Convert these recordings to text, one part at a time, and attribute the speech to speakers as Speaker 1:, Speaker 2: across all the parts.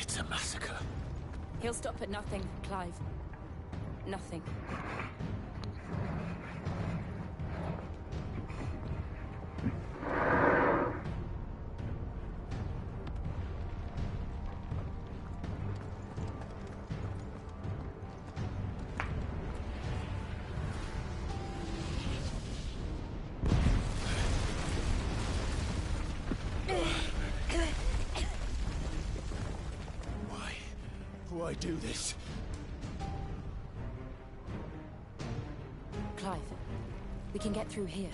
Speaker 1: It's a massacre.
Speaker 2: He'll stop at nothing, Clive. Nothing.
Speaker 1: Why do this?
Speaker 2: Clive, we can get through here.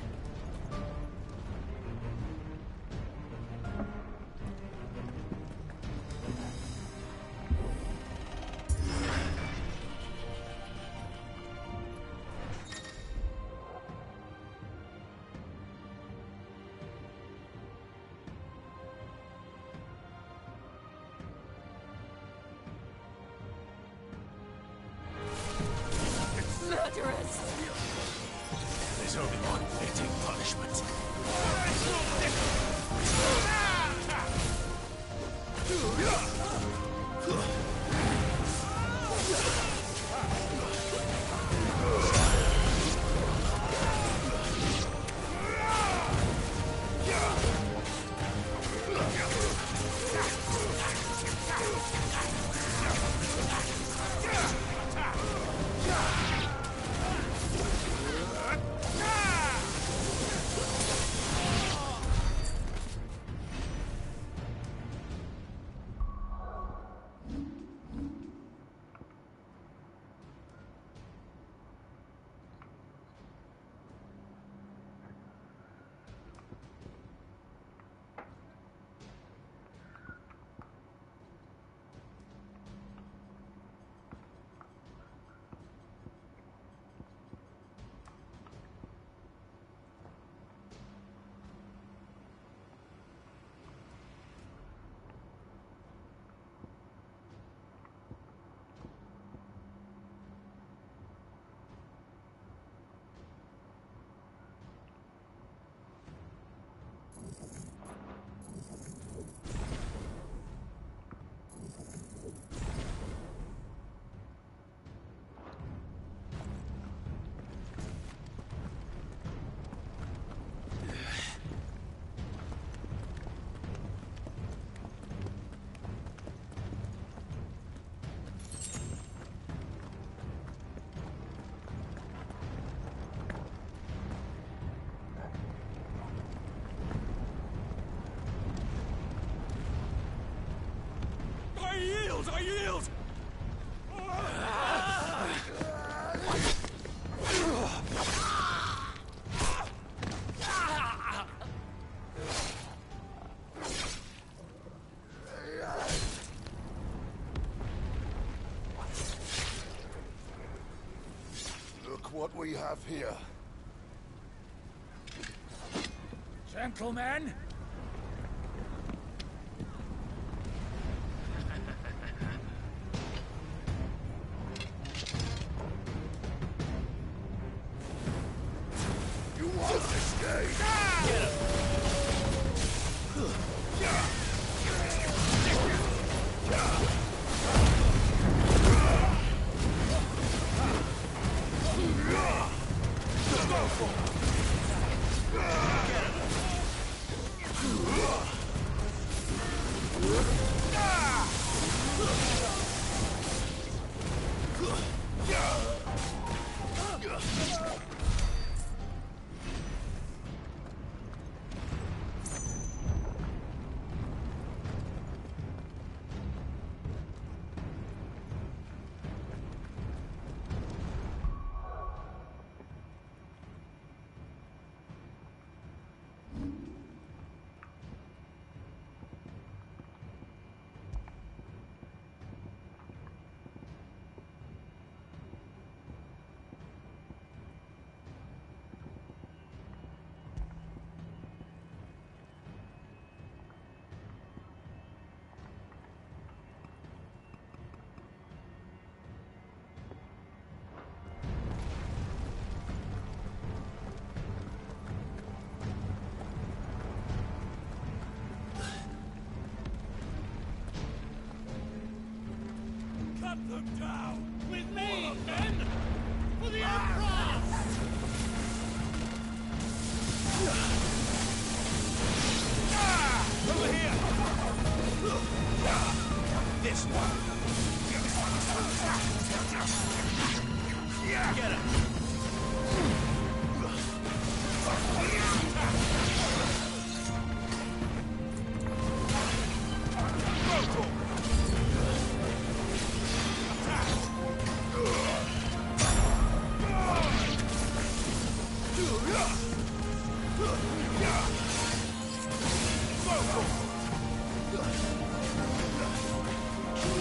Speaker 2: Murderers!
Speaker 1: There's only one fitting punishment. I yield!
Speaker 3: Look what we have here.
Speaker 1: Gentlemen! them down!
Speaker 4: With me, then! For the Emperor!
Speaker 1: Over here! This one! Get him!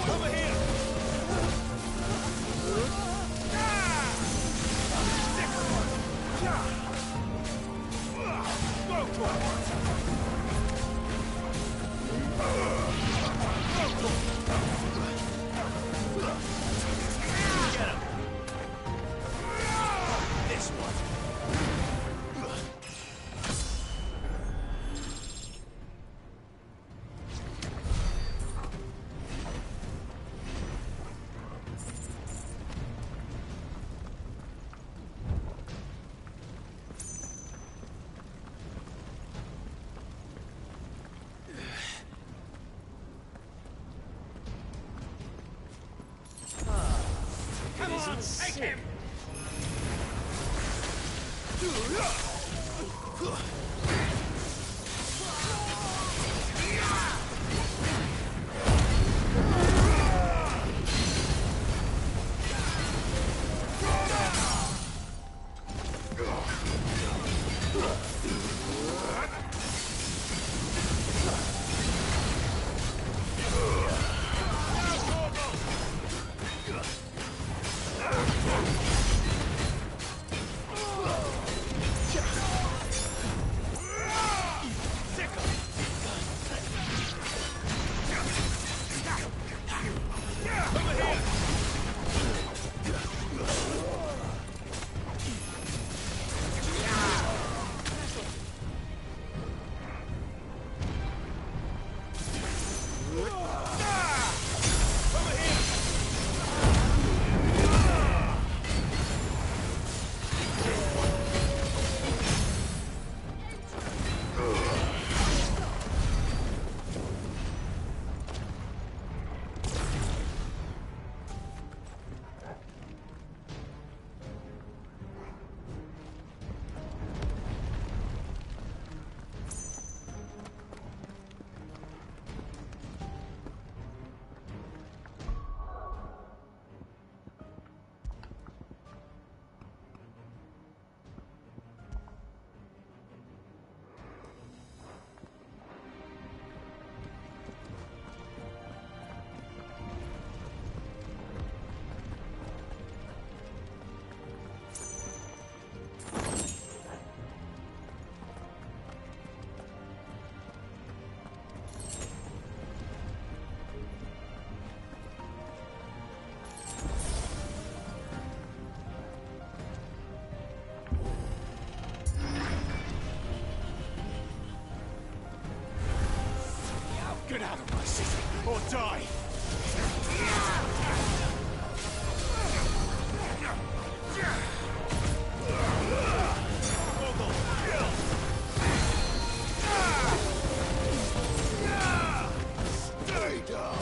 Speaker 1: Over here! This one!
Speaker 4: Come on, take him!
Speaker 1: Get out of my city, or die! Stay down!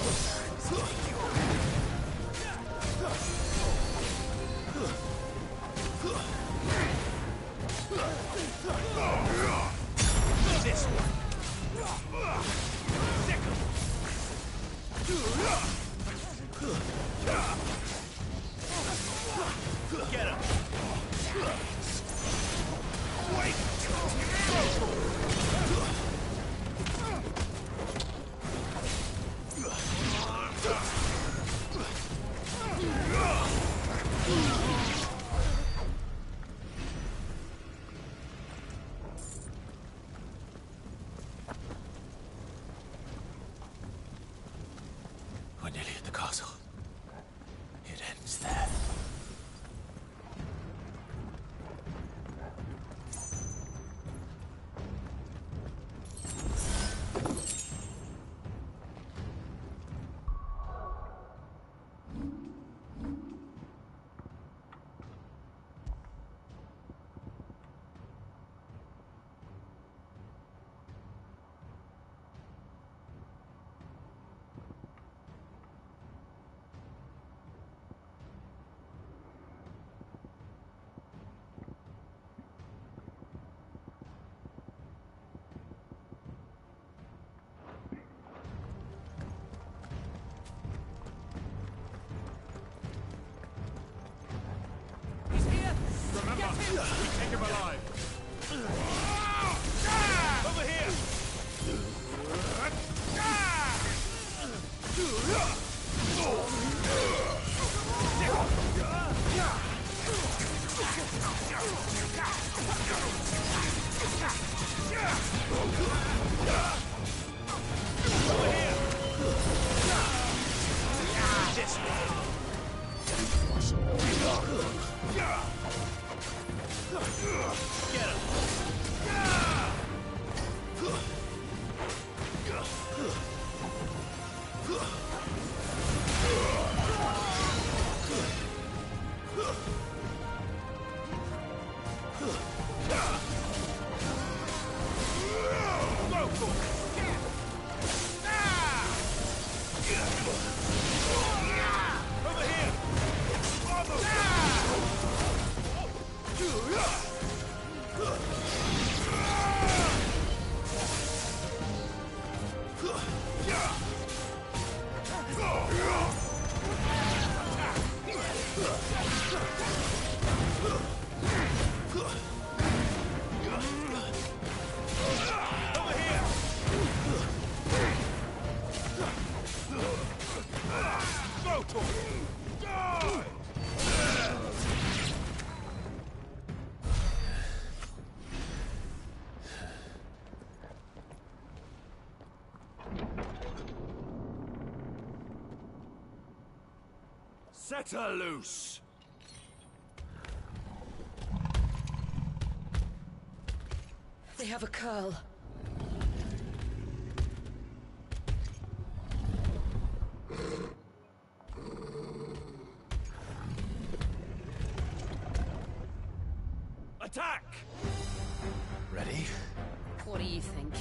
Speaker 1: This one! Get him! Wait! We're nearly at the castle.
Speaker 4: us. We take him alive.
Speaker 1: Over here! This way. Get him! Go for it! Over here! Go to him! Die! Set her loose!
Speaker 2: They have a curl.
Speaker 1: Attack! Ready?
Speaker 2: What do you think?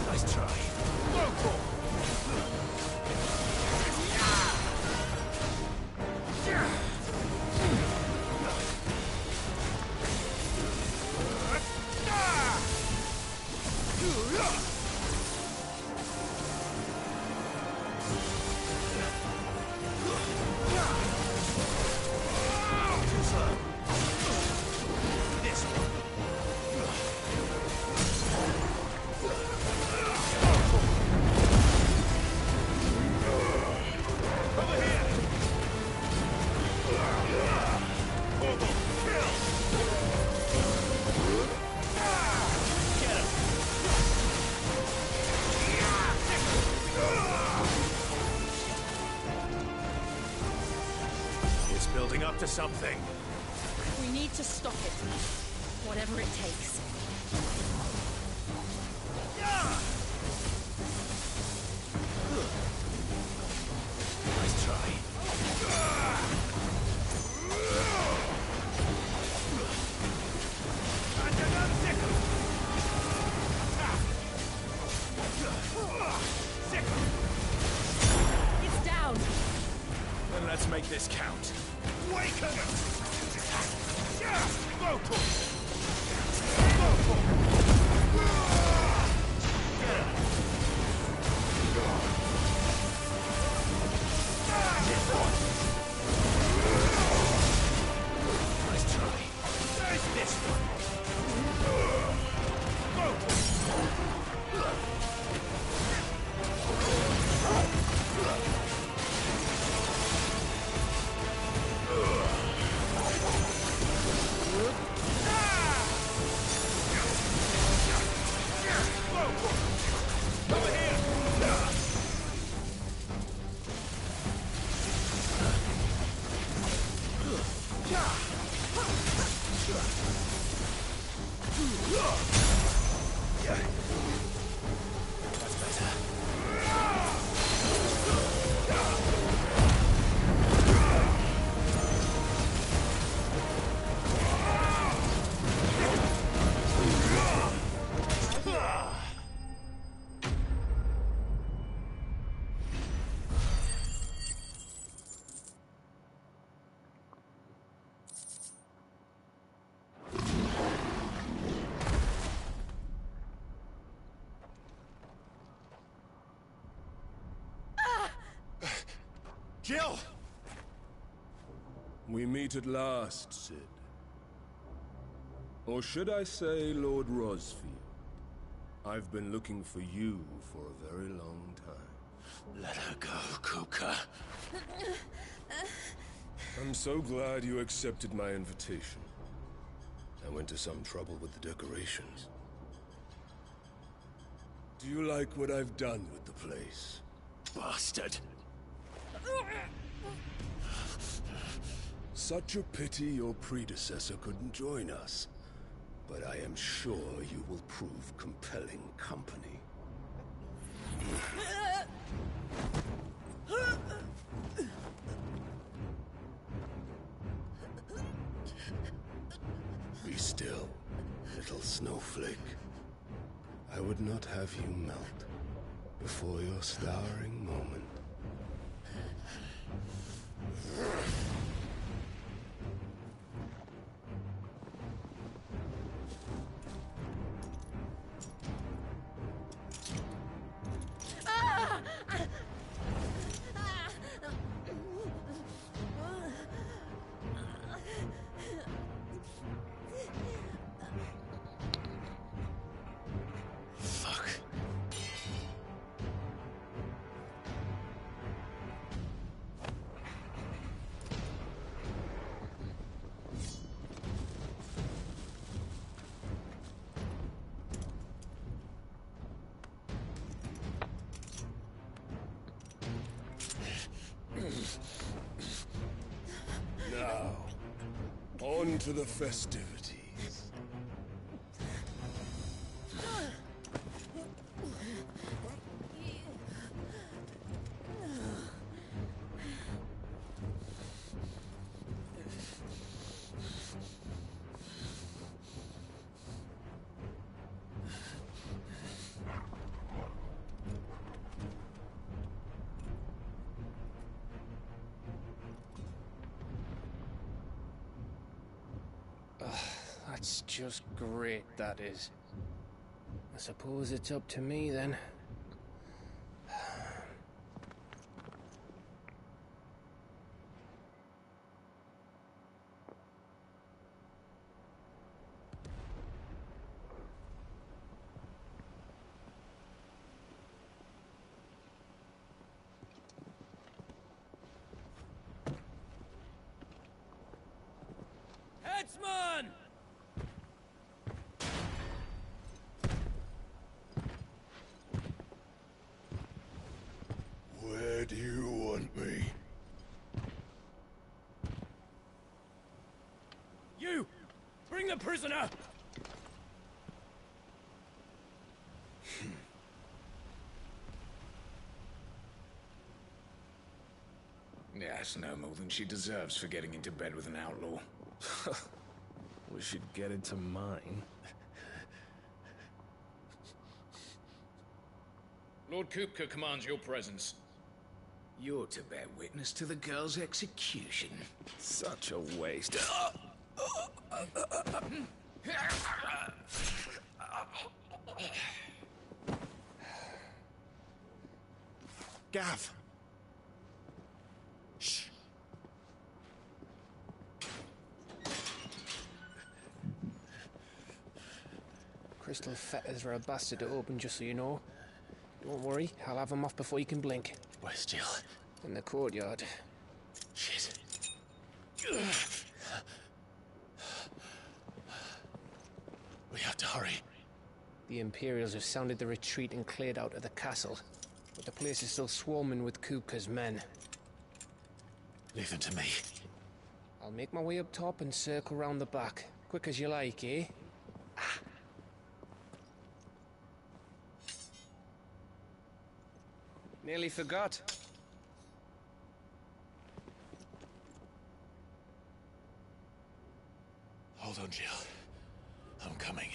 Speaker 1: Nice try. Go for it! This one. Over here! Kill! Get him! It's building up to something.
Speaker 2: We need to stop it. Whatever it takes.
Speaker 1: Nice try.
Speaker 2: It's down.
Speaker 1: Then let's make this count. Waken it! Go for it! Go for it! Get him! Nice try. There's this one. Go for it! Over here! That's better.
Speaker 3: Jill!
Speaker 1: We meet at last, Sid. Or should I say, Lord Rosfield? I've been looking for you for a very long time.
Speaker 3: Let her go, Kuka.
Speaker 1: I'm so glad you accepted my invitation. I went to some trouble with the decorations. Do you like what I've done with the place?
Speaker 3: Bastard.
Speaker 1: Such a pity your predecessor couldn't join us. But I am sure you will prove compelling company. Be still, little snowflake. I would not have you melt before your starring moment. Now, on to the festivities.
Speaker 5: That's just great, that is. I suppose it's up to me then.
Speaker 4: Headsman!
Speaker 3: Where do you want me?
Speaker 4: You! Bring the prisoner!
Speaker 6: Yes, no more than she deserves for getting into bed with an outlaw.
Speaker 1: We should get into mine.
Speaker 6: Lord Kupka commands your presence. You're to bear witness to the girl's execution.
Speaker 1: Such a waste.
Speaker 3: Gav! Shh!
Speaker 5: Crystal fetters are a bastard to open, just so you know. Don't worry, I'll have them off before you can blink.
Speaker 3: Where's Jill?
Speaker 5: In the courtyard.
Speaker 3: Shit. We have to hurry.
Speaker 5: The Imperials have sounded the retreat and cleared out of the castle. But the place is still swarming with Kupka's men.
Speaker 3: Leave them to me.
Speaker 5: I'll make my way up top and circle round the back. Quick as you like, eh? Nearly forgot.
Speaker 3: Hold on, Jill. I'm coming.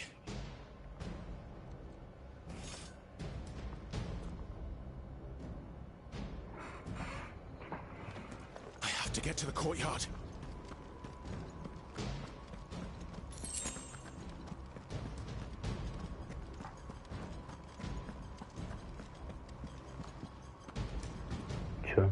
Speaker 3: I have to get to the courtyard.
Speaker 7: Sure.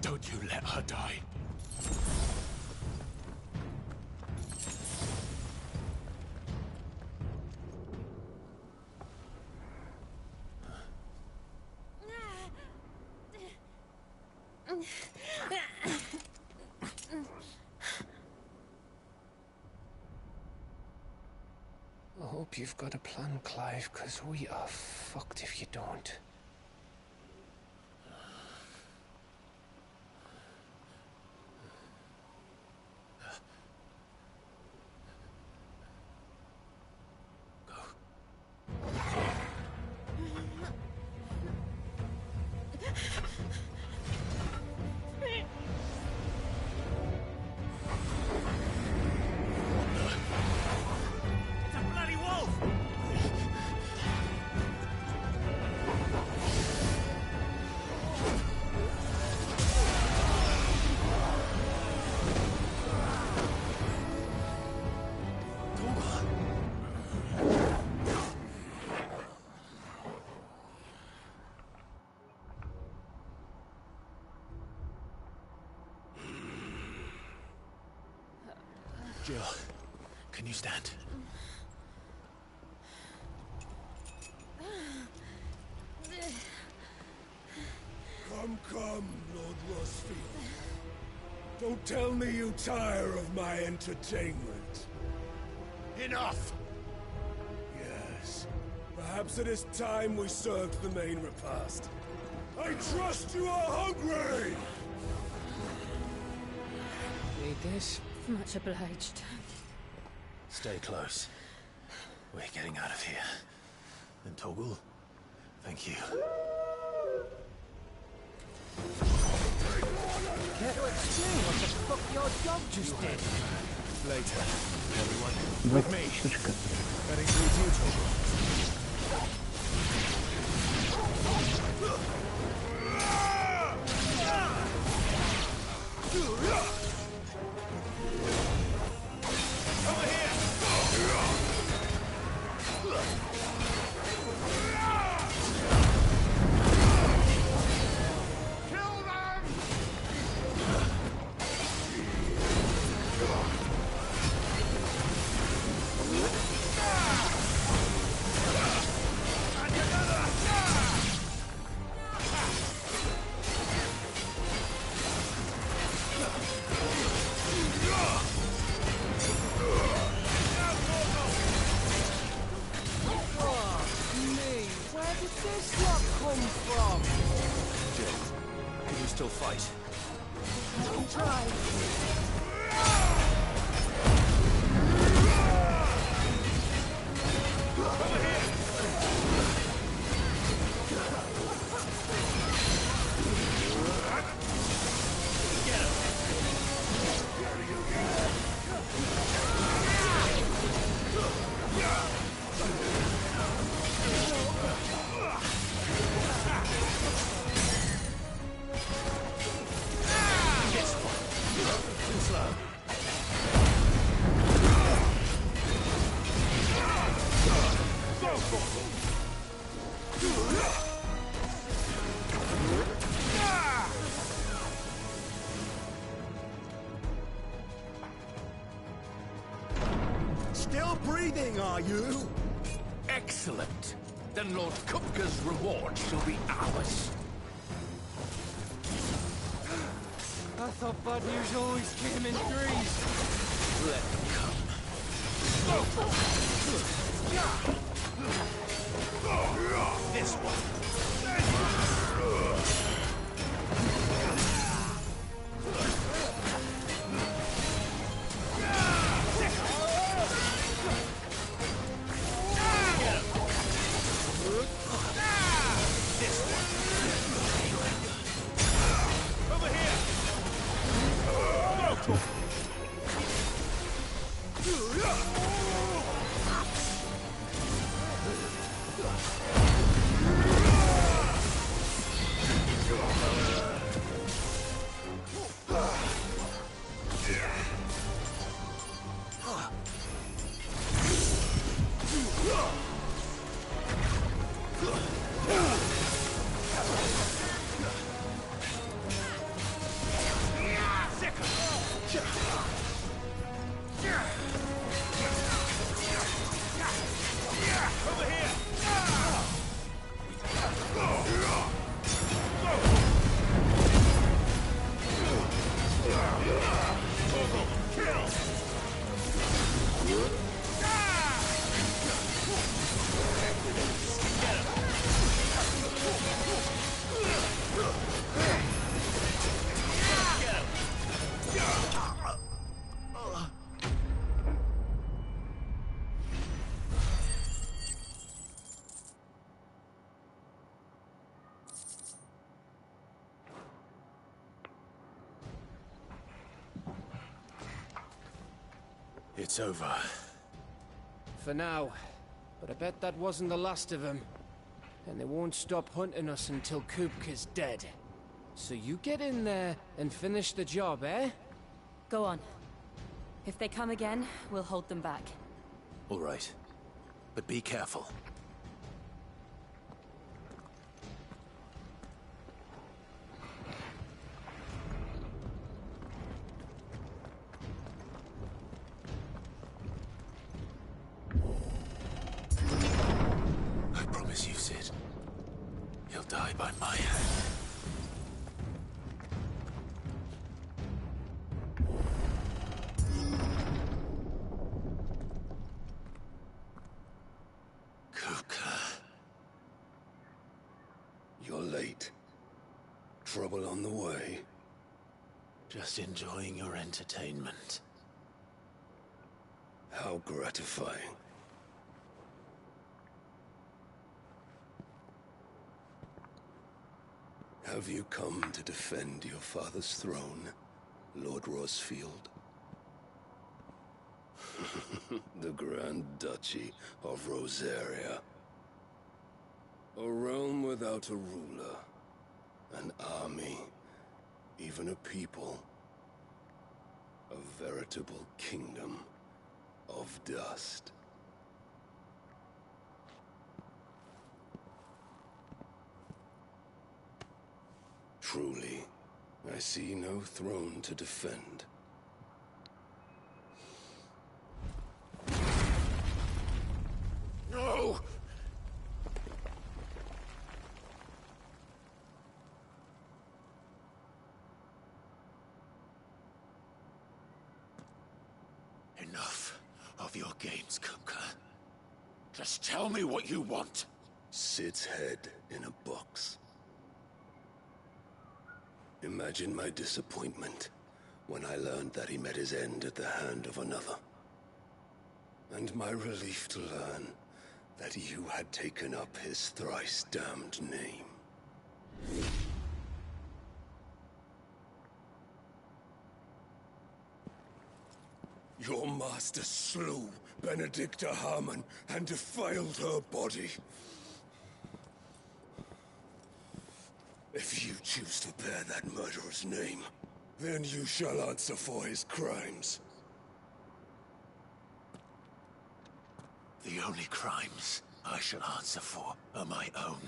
Speaker 3: Don't you let her die.
Speaker 5: I hope you've got a plan, Clive, because we are fucked if you don't.
Speaker 3: Jill, can you stand?
Speaker 1: Come, Lord Rosfield. Don't tell me you tire of my entertainment.
Speaker 3: Enough!
Speaker 1: Yes. Perhaps it is time we served the main repast. I trust you are hungry!
Speaker 5: Need this?
Speaker 2: Much obliged.
Speaker 3: Stay close. We're getting out of here. And Toggle, thank you.
Speaker 7: Care to explain what the fuck your dog just did?
Speaker 3: Later, everyone. With me. Heading towards you, Toggle. Can you still fight? Still breathing, are you? Excellent. Then Lord Kupka's reward shall be ours.
Speaker 7: I thought bad news always came in threes.
Speaker 3: Let them come. This one. It's over.
Speaker 5: For now. But I bet that wasn't the last of them. And they won't stop hunting us until Kupka's dead. So you get in there and finish the job, eh?
Speaker 2: Go on. If they come again, we'll hold them back.
Speaker 3: All right. But be careful. I promise you, Sid. He'll die by my hand.
Speaker 1: You're late. Trouble on the way.
Speaker 3: Just enjoying your entertainment.
Speaker 1: How gratifying. Have you come to defend your father's throne, Lord Rosfield? The Grand Duchy of Rosaria. A realm without a ruler, an army, even a people. A veritable kingdom of dust. Truly, I see no throne to defend.
Speaker 3: No! Enough of your games, Kupka. Just tell me what you want.
Speaker 1: Sid's head in a box. Imagine my disappointment when I learned that he met his end at the hand of another. And my relief to learn that you had taken up his thrice-damned name. Your master slew Benedicta Harmon and defiled her body. If you choose to bear that murderer's name, then you shall answer for his crimes.
Speaker 3: The only crimes I shall answer for are my own.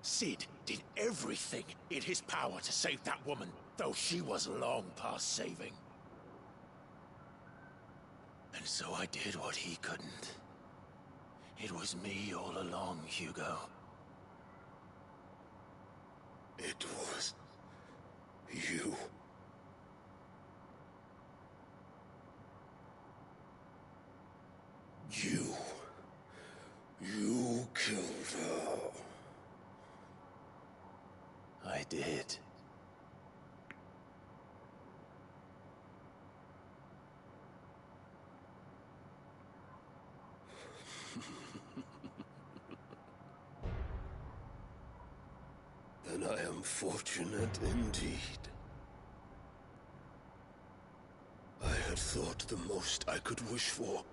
Speaker 3: Sid did everything in his power to save that woman, though she was long past saving. And so I did what he couldn't. It was me all along, Hugo.
Speaker 1: It was you. You killed her.
Speaker 3: I did.
Speaker 1: Then I am fortunate indeed. I had thought the most I could wish for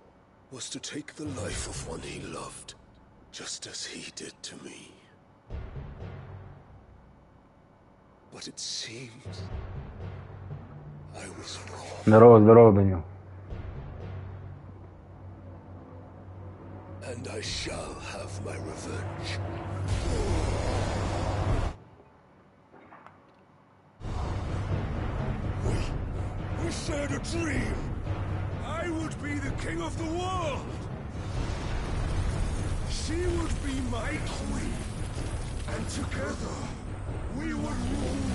Speaker 1: was to take the life of one he loved, just as he did to me. But it seems I was wrong.
Speaker 8: Здорово, здорово, Данил.
Speaker 1: And I shall have my revenge. We shared a dream. I would be the king of the world. She would be my queen. And together, we would rule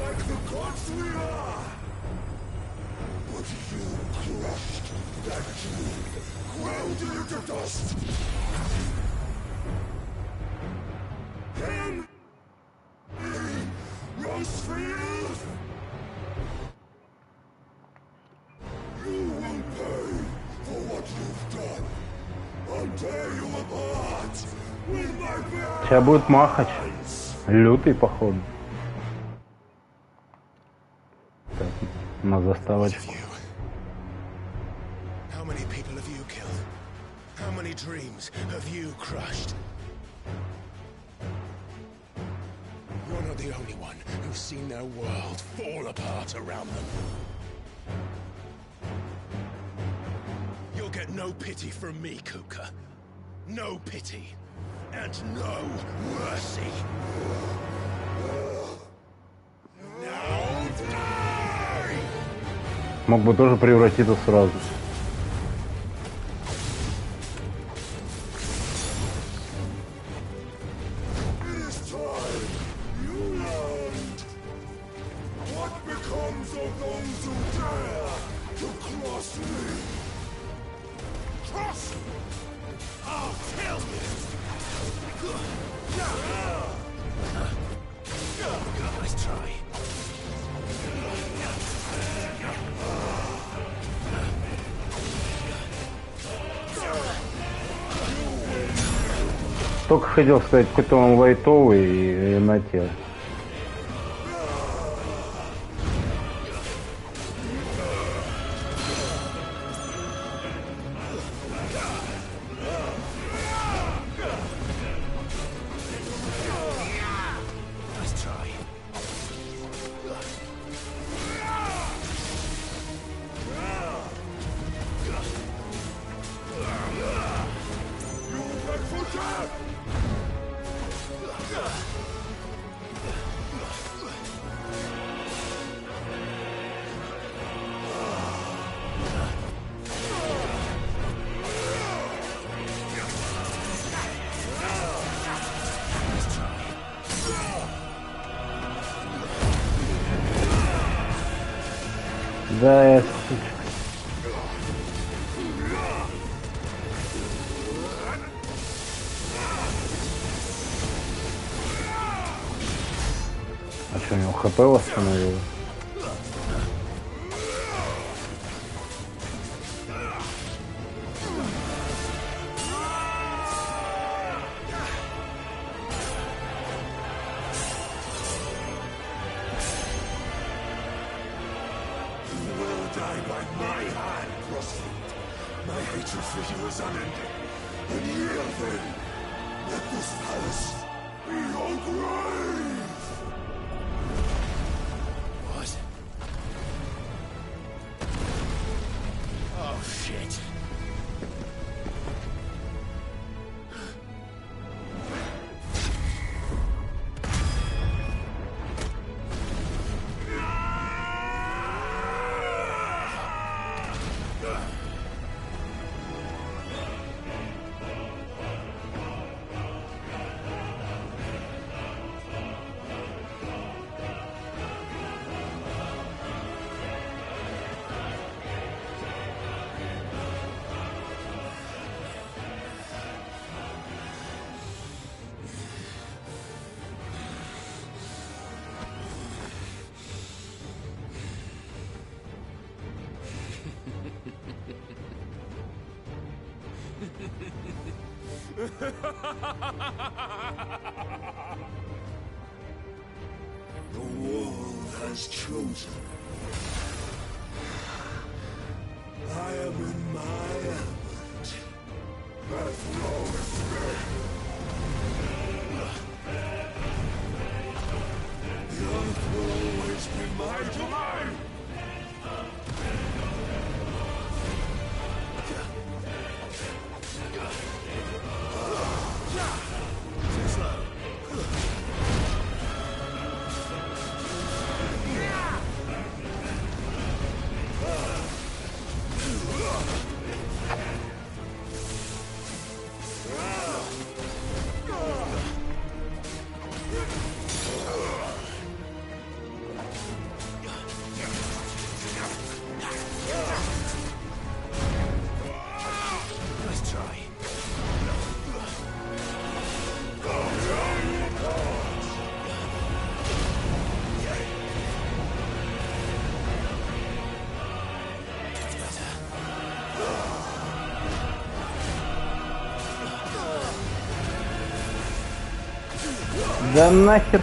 Speaker 1: like the gods we are. But you crushed that dream, ground it into dust. Henry Rosefield! You will pay for what you've done. I'll tear you apart with my bare
Speaker 8: Сейчас будет махач. Лютый, походу. Так, на заставочку.
Speaker 3: How many people dreams have you crushed. You're not the only one who's seen their world fall apart around them. You'll get no pity from me, Kuka. No pity. And no mercy. Now die!
Speaker 8: Мог бы тоже превратиться сразу. Только хотел сказать, какой-то он лайтовый и на те. Да, я сучка. А что, у него ХП восстановилось?
Speaker 1: The world has chosen. I am in my element. There's no escape. The earth will always be my domain.
Speaker 8: Да нахер.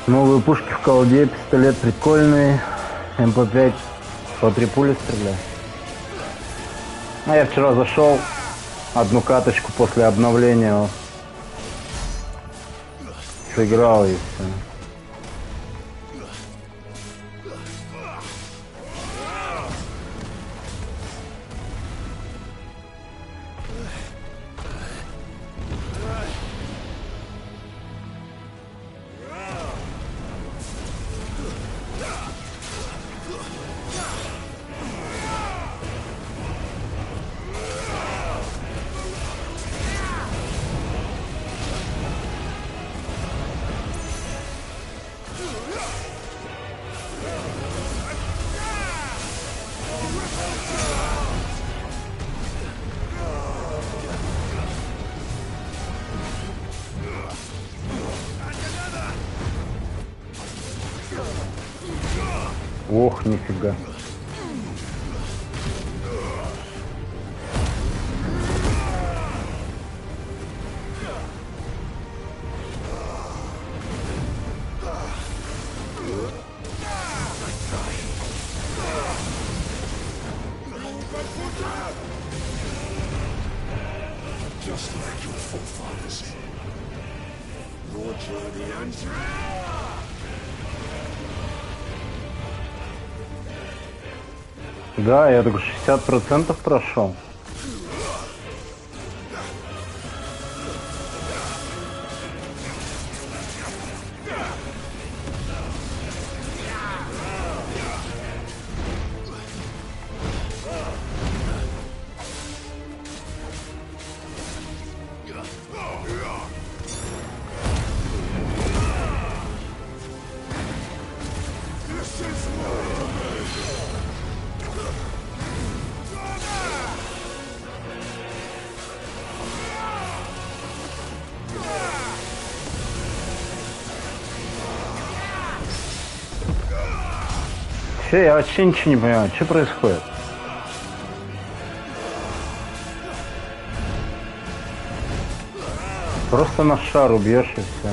Speaker 8: Новые пушки в колде, пистолет прикольный. МП5 по 3 пули стреляет. А я вчера зашел, одну каточку после обновления сыграл и все. Ох, нифига.
Speaker 1: Just like your forefathers. Your journey ends now!
Speaker 8: Да, я только 60% прошел. Я вообще ничего не понимаю, что происходит. Просто на шар убьешь и все.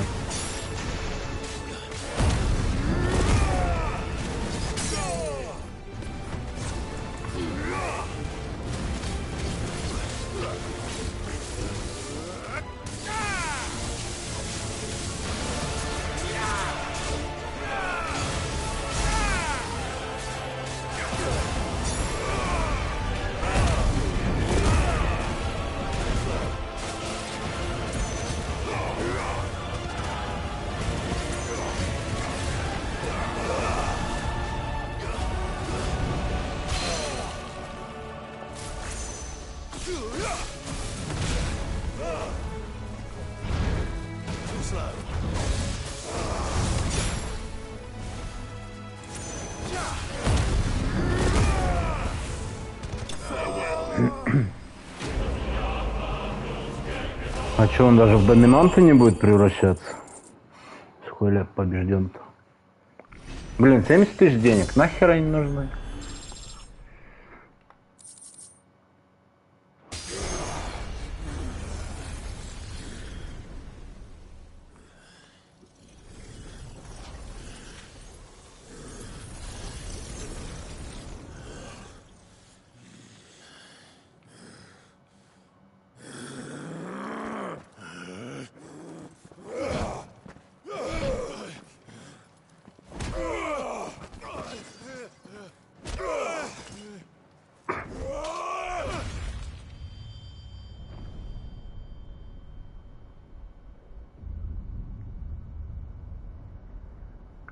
Speaker 8: А что, он даже в доминанта не будет превращаться? Сколько лет побежден-то? Блин, 70 тысяч денег, нахер они нужны?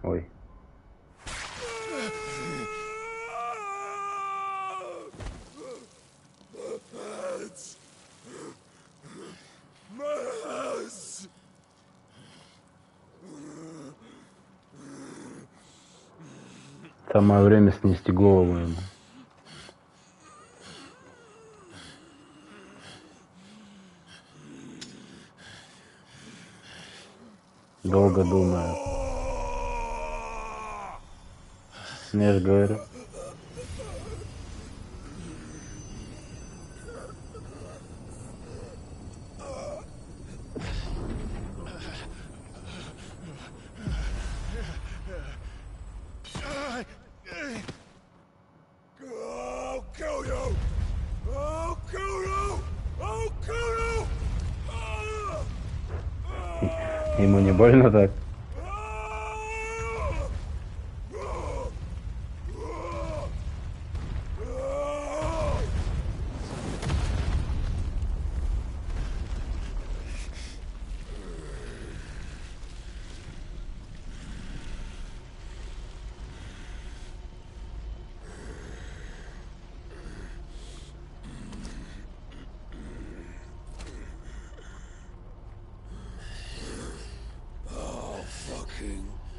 Speaker 8: Ой. Самое время снести голову ему. Долго думаю. Я же говорю. Ему не больно так?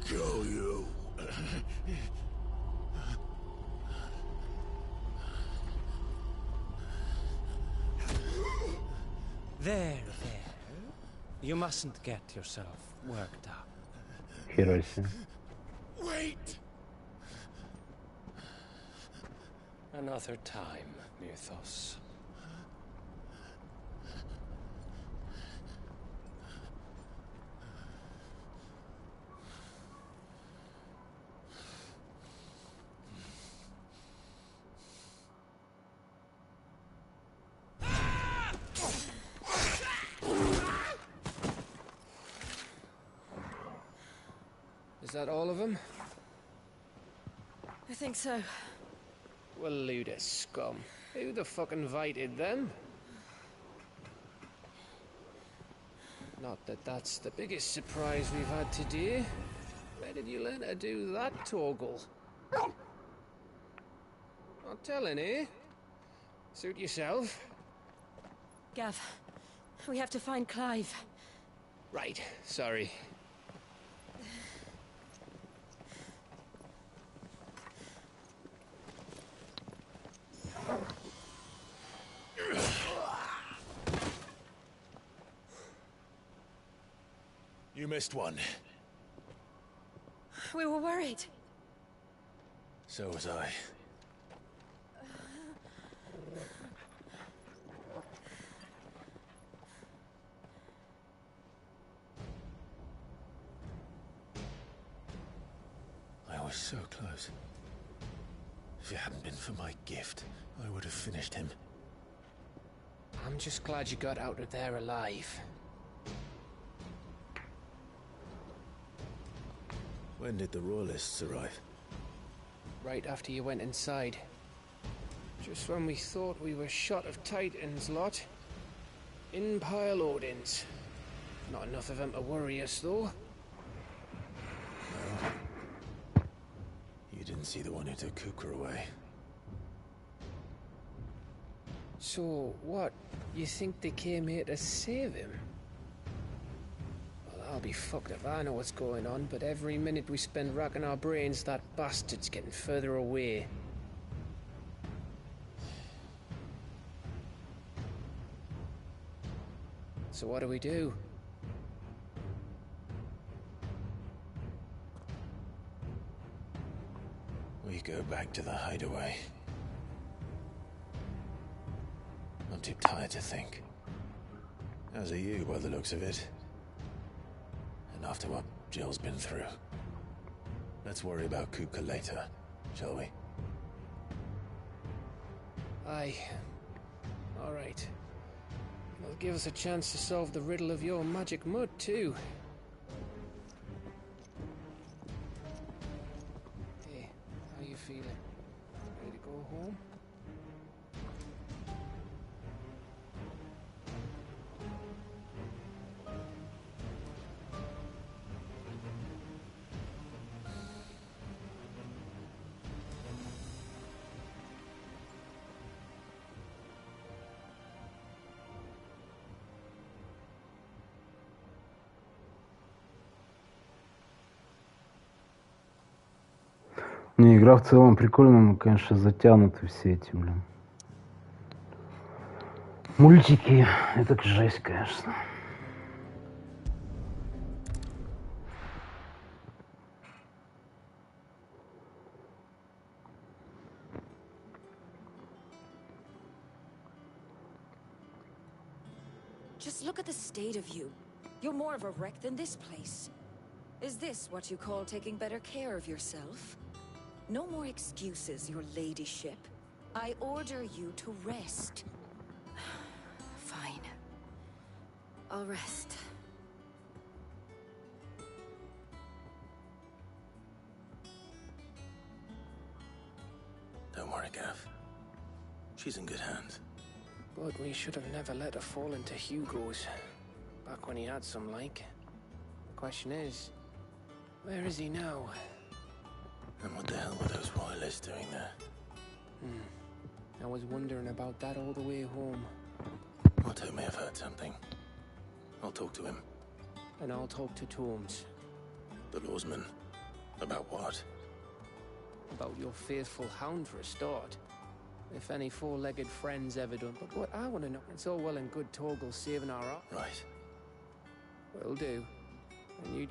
Speaker 1: Kill you.
Speaker 7: There. You mustn't get yourself worked up.
Speaker 8: Хероси.
Speaker 1: Wait!
Speaker 7: Another time, Mythos.
Speaker 5: Is that all of them?
Speaker 2: I think so.
Speaker 5: Well, Luda scum. Who the fuck invited them? Not that that's the biggest surprise we've had today. Where did you learn to do that, Torgal? Not telling, eh? Suit yourself.
Speaker 2: Gav, we have to find Clive.
Speaker 5: Right, sorry.
Speaker 3: You missed one.
Speaker 2: We were worried.
Speaker 3: So was I. I was so close. If it hadn't been for my gift, I would have finished him.
Speaker 5: I'm just glad you got out of there alive.
Speaker 3: When did the Royalists arrive?
Speaker 5: Right after you went inside. Just when we thought we were shot of Titans, lot. In pile Odins. Not enough of them to worry us, though.
Speaker 3: You didn't see the one who took Kukra away.
Speaker 5: So, what? You think they came here to save him? Well, I'll be fucked if I know what's going on, but every minute we spend racking our brains, that bastard's getting further away. So what do we do?
Speaker 3: We go back to the hideaway. I'm too tired to think. As are you, by the looks of it. And after what Jill's been through. Let's worry about Kuka later, shall we?
Speaker 5: Aye. All right. It'll give us a chance to solve the riddle of your magic mud, too. Hey, how you feeling? Ready to go home?
Speaker 8: Не, игра в целом прикольная, но, конечно, затянуты все эти, блин. Мультики, это жесть, конечно.
Speaker 2: Just look at the state of you. You're more of a wreck than this place. Is this what you call taking better care of yourself? No more excuses, your ladyship. I order you to rest. Fine. I'll rest.
Speaker 3: worry, Gav. She's in good hands.
Speaker 5: But we should have never let her fall into Hugo's. Back when he had some like. The question is, where is he now?
Speaker 3: And what the hell were those royalists doing there?
Speaker 5: I was wondering about that all the way home.
Speaker 3: Otto may have heard something. I'll talk to him.
Speaker 5: And I'll talk to Torms.
Speaker 3: The lawsman. About what?
Speaker 5: About your faithful hound for a start. If any four-legged friends ever done. But what I want to know, it's all well and good Torgal saving our art.
Speaker 3: Right.
Speaker 5: Will do. And you...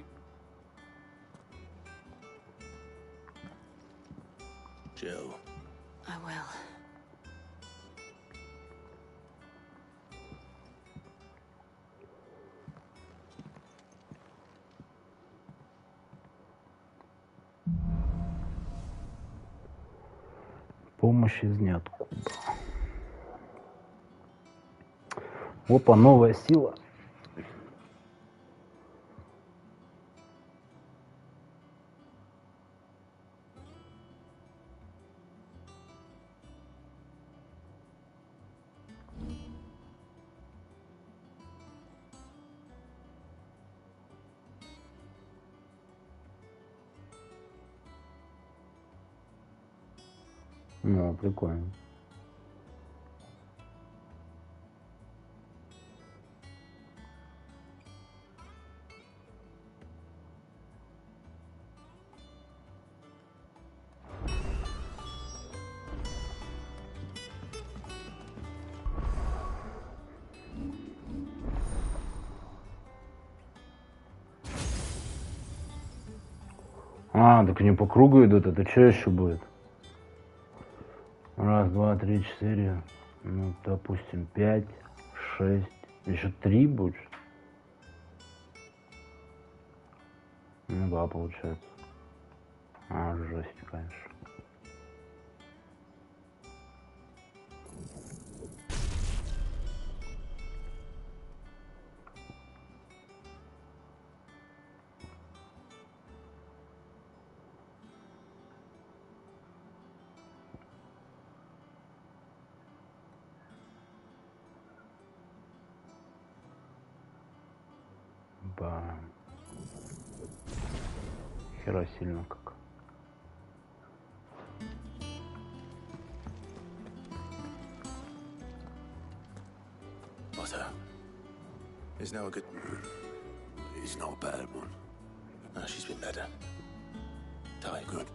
Speaker 3: Jill.
Speaker 2: I will.
Speaker 8: Помощь из ниоткуда. Опа, новая сила. Ну, прикольно. А, так они по кругу идут, это что еще будет? Раз, два, три, четыре, ну, допустим, 5, 6, еще 3 будет. Ну да, получается. А, жесть, конечно. Хера сильно как.
Speaker 3: Otto. Is now a good...
Speaker 1: It's not a bad one.
Speaker 3: No, she's been better. Tight.
Speaker 1: Good.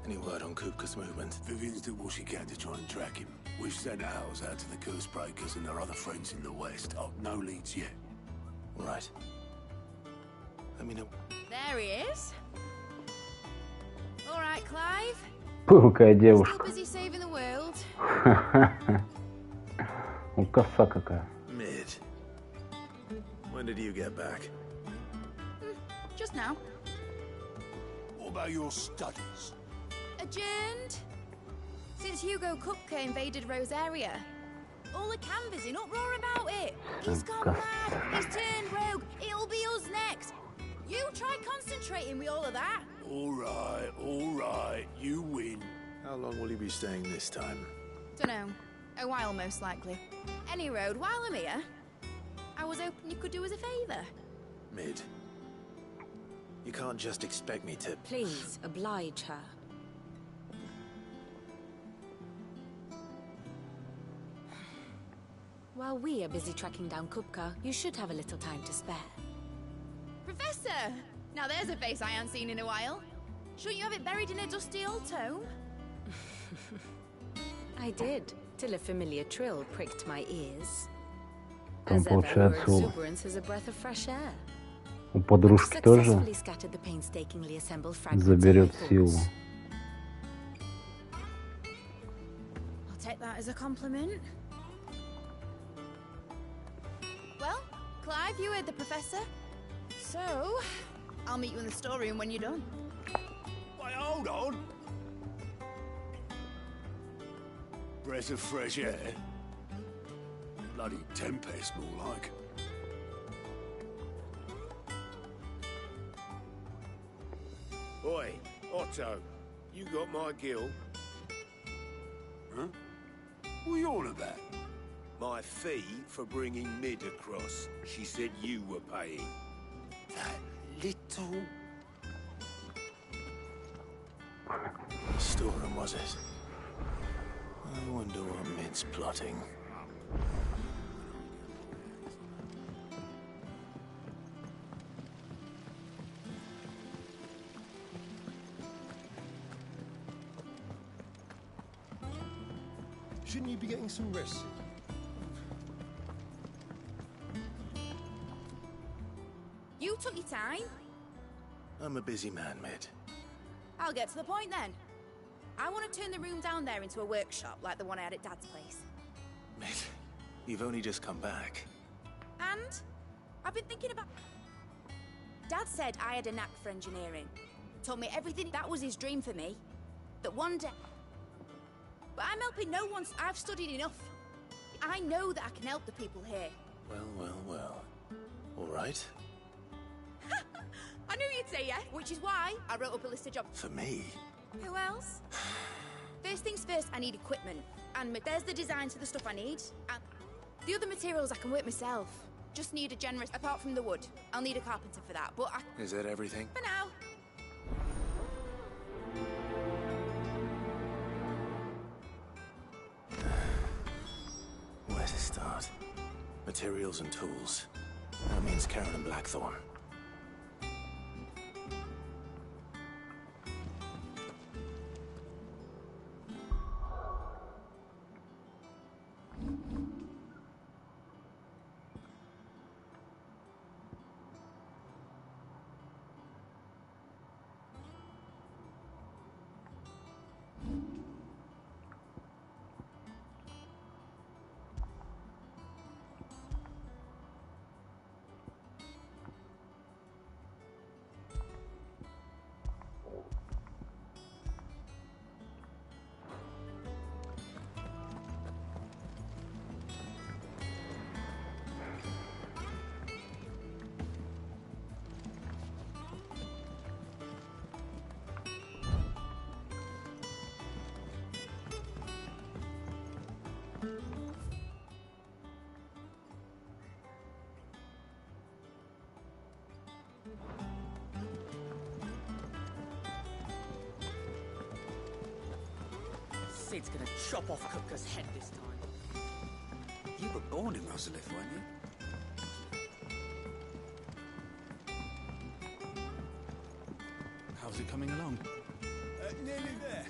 Speaker 3: Any word on Kupka's movement?
Speaker 1: Vivian's did what she can to try and track him. We've sent ours out to the Curse Breakers and their other friends in the west. Oh, no leads yet.
Speaker 3: Right. Let me know.
Speaker 9: There he is. All right, Clive.
Speaker 8: Какая
Speaker 9: Still
Speaker 8: девушка.
Speaker 9: busy saving the world.
Speaker 8: Ну, коса какая.
Speaker 3: Mid. When did you get back?
Speaker 9: Just now.
Speaker 1: What about your studies?
Speaker 9: Adjourned. Since Hugo Kupka invaded Rosaria. All the canvas in uproar about it. He's gone mad. He's turned rogue. It'll be us next. You try concentrating with all of that.
Speaker 1: All right. You win.
Speaker 3: How long will you be staying this time?
Speaker 9: Dunno. A while, most likely. Any road, while I'm here, I was hoping you could do us a favour.
Speaker 3: Mid. You can't just expect me to...
Speaker 2: Please, oblige her. While we are busy tracking down Kupka, you should have a little time to spare.
Speaker 9: Professor! Now there's a face I haven't seen in a while. Shouldn't you have it buried in a dusty old tome?
Speaker 2: I did, till a familiar trill pricked my ears.
Speaker 8: Там,
Speaker 2: As ever, your
Speaker 8: получается,
Speaker 2: exuberance is a breath of fresh air.
Speaker 8: у подружки тоже
Speaker 2: Successfully scattered the painstakingly assembled fragments of
Speaker 8: заберет
Speaker 2: my
Speaker 8: силу.
Speaker 2: thoughts.
Speaker 9: I'll take that as a compliment. Well, Clive, you heard the professor. So, I'll meet you in the storeroom when you're done.
Speaker 1: Wait, hold on. Breath of fresh air. Bloody tempest, more like. Oi, Otto, you got my gill?
Speaker 3: Huh? What are you all about?
Speaker 10: My fee for bringing Mid across. She said you were paying.
Speaker 3: That little... Storeroom, was it? I wonder what Mid's plotting.
Speaker 1: Shouldn't you be getting some rest?
Speaker 9: You took your time.
Speaker 3: I'm a busy man, Mid.
Speaker 9: I'll get to the point then. I want to turn the room down there into a workshop like the one I had at Dad's place.
Speaker 3: Mid, you've only just come back.
Speaker 9: And I've been thinking about... Dad said I had a knack for engineering. Told me everything. That was his dream for me. That one day... But I'm helping no one. I've studied enough. I know that I can help the people here.
Speaker 3: Well. All right.
Speaker 9: I knew you'd say yeah, which is why I wrote up a list of jobs.
Speaker 3: For me?
Speaker 9: Who else? First things first, I need equipment. And there's the designs for the stuff I need. And the other materials I can work myself. Just need a generous... Apart from the wood. I'll need a carpenter for that, but I...
Speaker 3: Is that everything?
Speaker 9: For now.
Speaker 3: Where to start? Materials and tools. That means Karen and Blackthorn.
Speaker 11: Sid's gonna chop off Kupka's head this time. You were born in Rosalith, weren't you?
Speaker 6: How's it coming along?
Speaker 10: Nearly there.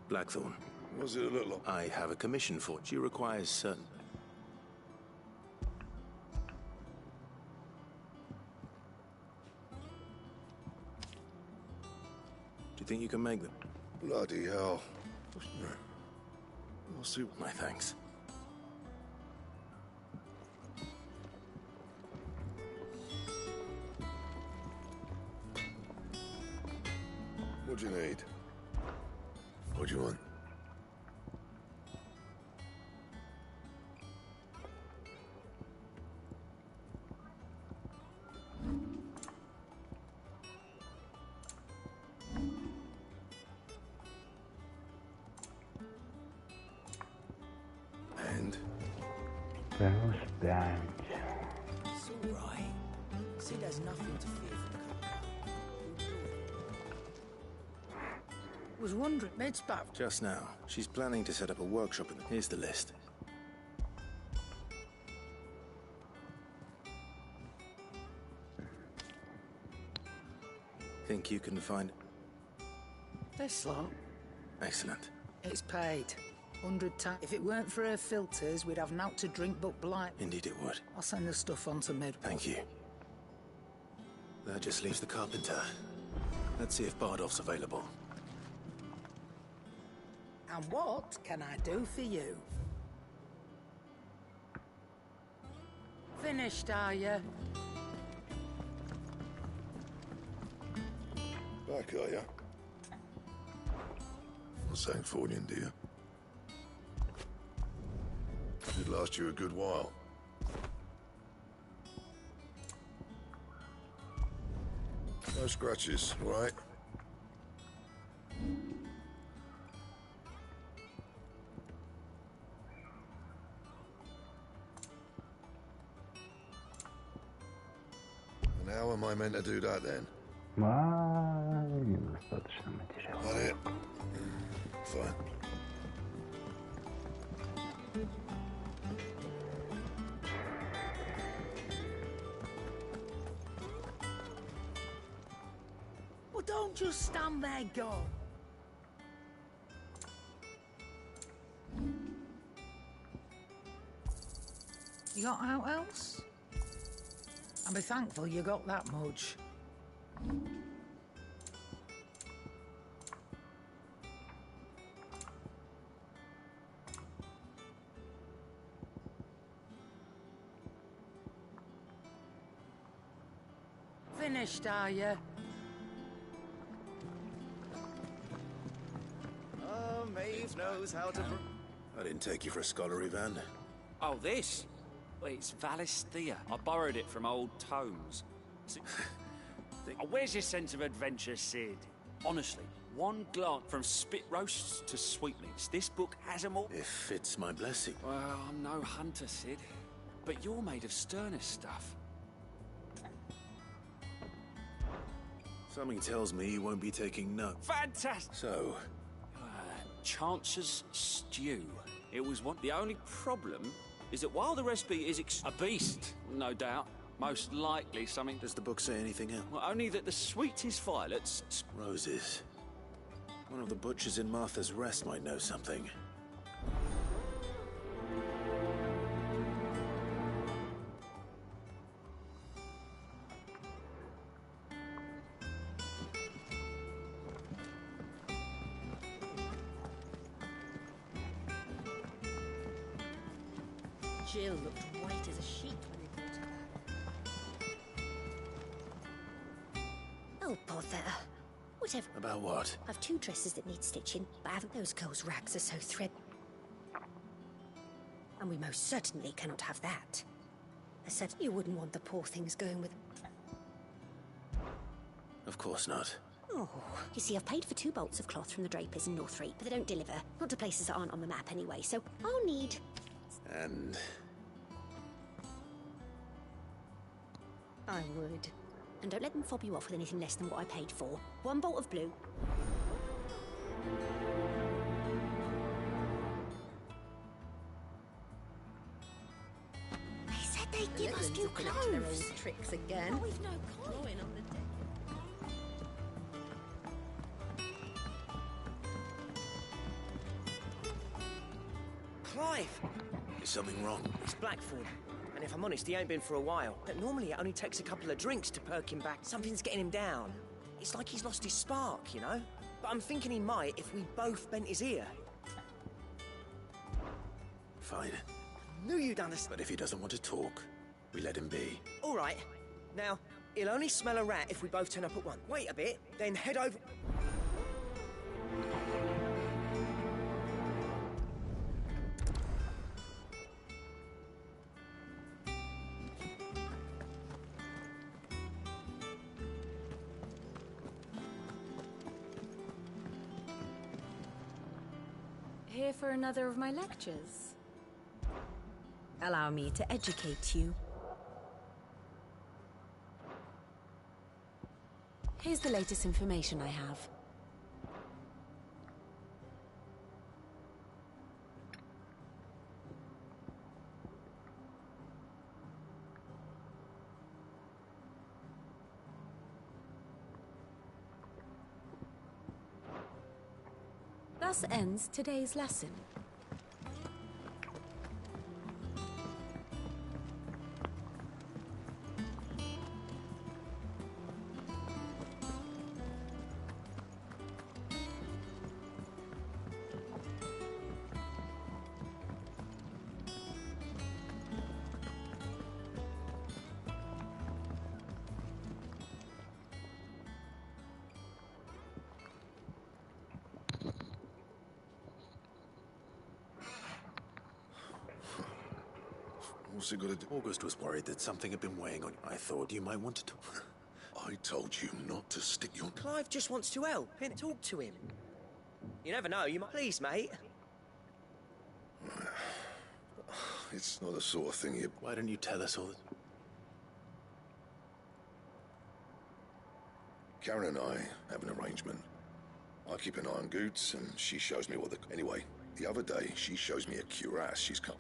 Speaker 3: Blackthorn.
Speaker 1: What's it look like?
Speaker 3: I have a commission for it. She requires certain... Do you think you can make them?
Speaker 1: Bloody hell. I'll see.
Speaker 3: My thanks.
Speaker 1: What do you need? What do you want? And?
Speaker 8: Плюс 5.
Speaker 11: It's all right. Sid has nothing to fear from Kupka. Was wondering, Mid's back.
Speaker 3: Just now. She's planning to set up a workshop in the... Here's the list. Think you can find...
Speaker 11: This lot,
Speaker 3: Excellent.
Speaker 11: it's paid. 100 times. If it weren't for her filters, we'd have naught to drink but blight.
Speaker 3: Indeed it would.
Speaker 11: I'll send the stuff on to Mid.
Speaker 3: Thank you. That just leaves the carpenter. Let's see if Bardolph's available.
Speaker 11: And what can I do for you? Finished, are you?
Speaker 1: Back, are ya? What's that for you, dear? should last you a good while. No scratches, right? And how am I meant to do that then?
Speaker 8: Недостаточно материала.
Speaker 1: That it? Fine.
Speaker 11: Well, don't just stand there, go. You got out else? I'll be thankful you got that much. Finished, are you?
Speaker 12: Oh, Maeve knows how to...
Speaker 3: I didn't take you for a scholar, Ivan.
Speaker 12: Oh, this? Well, it's Valisthea. I borrowed it from old tomes. Oh, where's your sense of adventure, Sid? Honestly, one glance from spit roasts to sweetmeats. This book has them all.
Speaker 3: If it's my blessing.
Speaker 12: Well, I'm no hunter, Sid. But you're made of sterner stuff.
Speaker 3: Something tells me you won't be taking notes.
Speaker 12: Fantastic!
Speaker 3: So,
Speaker 12: Chance's stew. It was one. The only problem is that while the recipe is a beast, no doubt, most likely something...
Speaker 3: does the book say anything else?
Speaker 12: Well, only that the sweetest violets...
Speaker 3: Roses. One of the butchers in Martha's Rest might know something.
Speaker 13: Jill looked white as a sheet when they brought her. Oh, bother. Whatever.
Speaker 3: About what?
Speaker 13: I've 2 dresses that need stitching, but I haven't. Those girls' rags are so thread. And we most certainly cannot have that. I said you wouldn't want the poor things going with...
Speaker 3: Of course not.
Speaker 13: Oh, you see, I've paid for 2 bolts of cloth from the drapers in Northreet, but they don't deliver. Not to places that aren't on the map anyway, so I'll need...
Speaker 3: And...
Speaker 13: I would. And don't let them fob you off with anything less than what I paid for. 1 bolt of blue. They said they'd give us new clothes.
Speaker 2: Tricks again.
Speaker 13: Oh, we've no coin.
Speaker 2: On the deck.
Speaker 14: Clive!
Speaker 3: Is something wrong?
Speaker 14: It's Blackford. And if I'm honest, he ain't been for a while. But normally it only takes a couple of drinks to perk him back. Something's getting him down. It's like he's lost his spark, you know? But I'm thinking he might if we both bent his ear.
Speaker 3: Fine.
Speaker 14: Knew you'd understand.
Speaker 3: But if he doesn't want to talk, we let him be.
Speaker 14: All right. Now, he'll only smell a rat if we both turn up at once. Wait a bit, then head over...
Speaker 2: Here for another of my lectures. Allow me to educate you. Here's the latest information I have. Thus ends today's lesson.
Speaker 1: What's it got to do?
Speaker 3: August was worried that something had been weighing on you. I thought you might want to talk.
Speaker 1: I told you not to stick your...
Speaker 14: Clive just wants to help, and talk to him. You never know, you might... Please, mate.
Speaker 1: It's not the sort of thing you...
Speaker 3: Why don't you tell us all this?
Speaker 1: Karen and I have an arrangement. I keep an eye on Goots, and she shows me what the... Anyway, the other day, she shows me a cuirass she's come...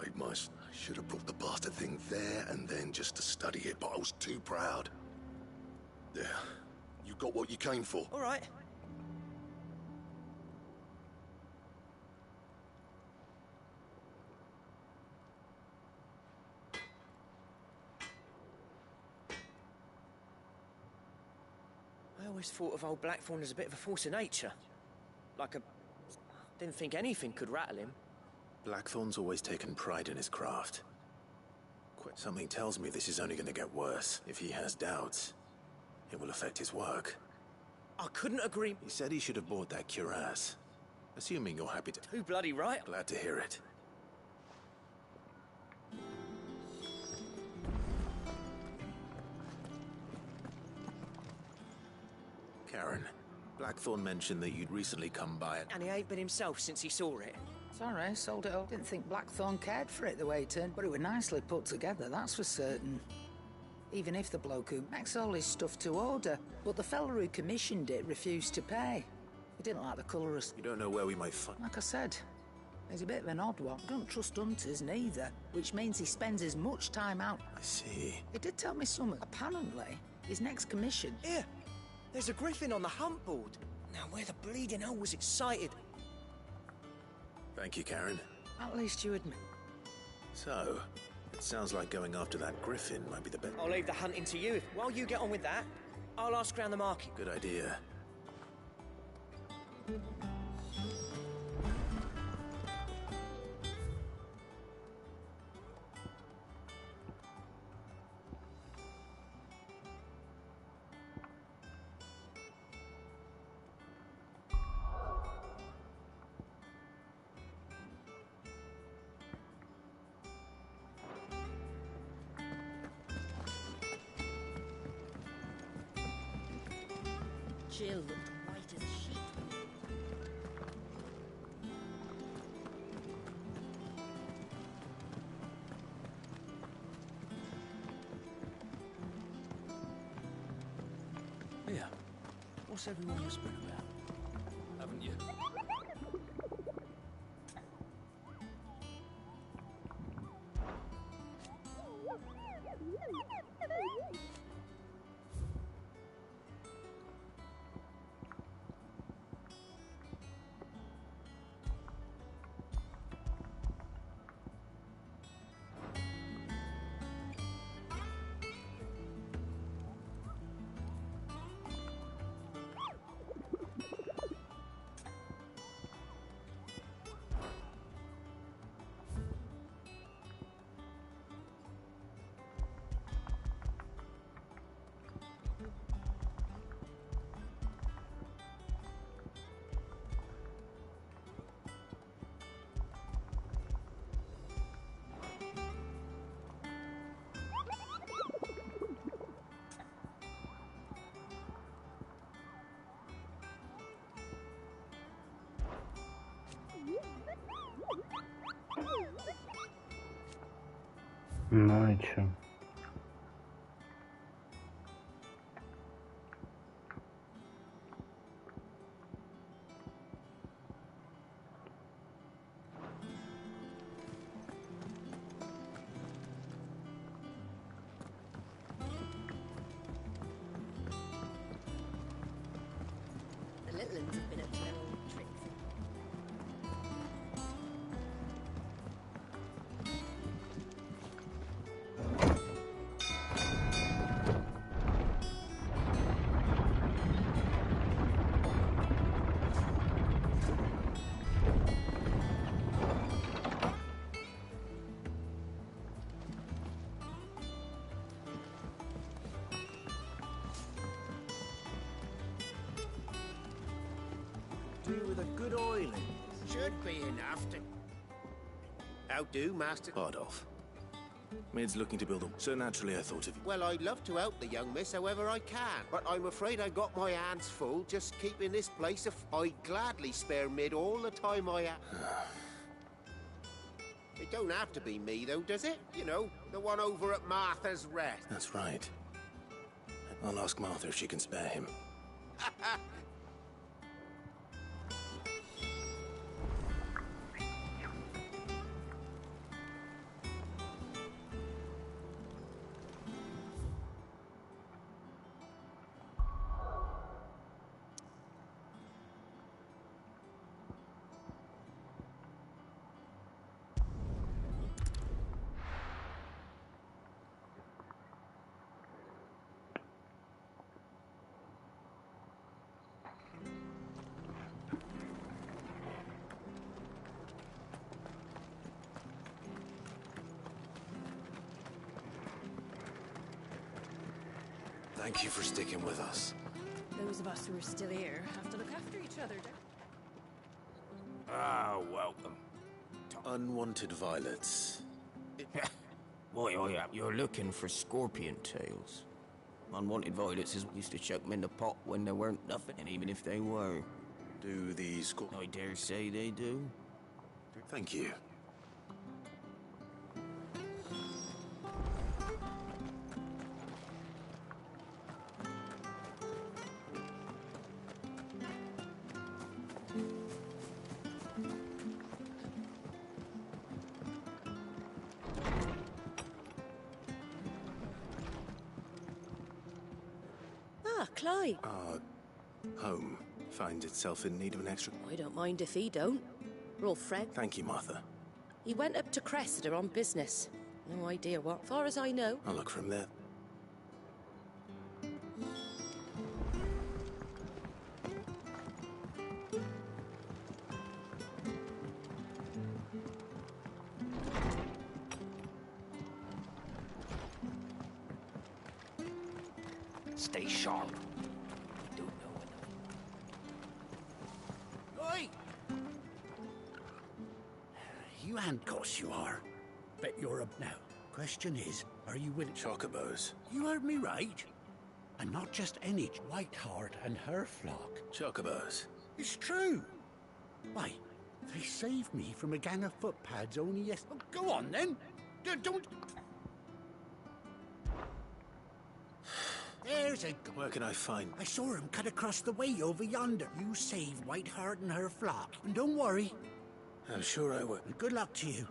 Speaker 1: Made my... I should have brought the bastard thing there and then just to study it, but I was too proud. There. You got what you came for.
Speaker 14: All right. I always thought of old Blackthorn as a bit of a force of nature. Like a... Didn't think anything could rattle him.
Speaker 3: Blackthorn's always taken pride in his craft. Something tells me this is only going to get worse. If he has doubts, it will affect his work.
Speaker 14: I couldn't agree.
Speaker 3: He said he should have bought that cuirass. Assuming you're happy to...
Speaker 14: Too bloody right.
Speaker 3: Glad to hear it. Karen, Blackthorn mentioned that you'd recently come by it.
Speaker 14: And he ain't been himself since he saw it.
Speaker 11: Sorry, sold it all. Didn't think Blackthorn cared for it the way it turned, but it was nicely put together, that's for certain. Even if the bloke who makes all his stuff to order, but the fella who commissioned it refused to pay. He didn't like the colour of...
Speaker 3: You don't know where we might find...
Speaker 11: Like I said, he's a bit of an odd one. Don't trust hunters neither, which means he spends as much time out...
Speaker 3: I see.
Speaker 11: He did tell me something. Apparently, his next commission...
Speaker 14: Here, there's a griffin on the hunt board. Now, where the bleeding hell was it sighted?
Speaker 3: Thank you, Karen.
Speaker 11: At least you admit.
Speaker 3: So, it sounds like going after that griffin might be the best.
Speaker 14: I'll leave the hunting to you. While you get on with that, I'll ask around the market.
Speaker 3: Good idea.
Speaker 13: Jill looked white as a sheet.
Speaker 12: Yeah. What's everyone whispering about? Haven't you?
Speaker 8: Ну и чё?
Speaker 13: The little ones have been up to their old tricks.
Speaker 10: Do with a good oiling.
Speaker 15: Should be enough to... How do, Master?
Speaker 3: Bardolph, Mid's looking to build a... So naturally I thought of you.
Speaker 15: Well, I'd love to help the young miss however I can, but I'm afraid I got my hands full just keeping this place I'd gladly spare Mid all the time I have. It don't have to be me, though, does it? You know, the one over at Martha's Rest.
Speaker 3: That's right. I'll ask Martha if she can spare him. Thank you for sticking with us.
Speaker 2: Those of us who are still here have to look after each other,
Speaker 3: Ah, welcome. Unwanted violets.
Speaker 16: Boy, oh yeah, you're looking for scorpion tails. Unwanted violets is used to chuck them in the pot when there weren't nothing, and even if they were.
Speaker 3: Do these...
Speaker 16: I dare say they do.
Speaker 3: Thank you.
Speaker 17: Ah, Clive.
Speaker 3: Our home finds itself in need of an extra...
Speaker 17: I don't mind if he don't. We're all friends.
Speaker 3: Thank you, Martha.
Speaker 17: He went up to Cressida on business. No idea what. Far as I know.
Speaker 3: I'll look from there.
Speaker 16: Stay sharp. We don't know
Speaker 18: Oi! You handcuffs you are. Bet you're up now. Question is, are you willing?
Speaker 3: Chocobos.
Speaker 18: You heard me right. And not just any Whiteheart and her flock.
Speaker 3: Chocobos.
Speaker 18: It's true. Why, they saved me from a gang of footpads only yesterday. Oh, go on then. Don't... There's a...
Speaker 3: Where can I find...
Speaker 18: I saw him cut across the way over yonder. You save Whiteheart and her flock. And don't worry.
Speaker 3: I'm sure I will.
Speaker 18: And good luck to you.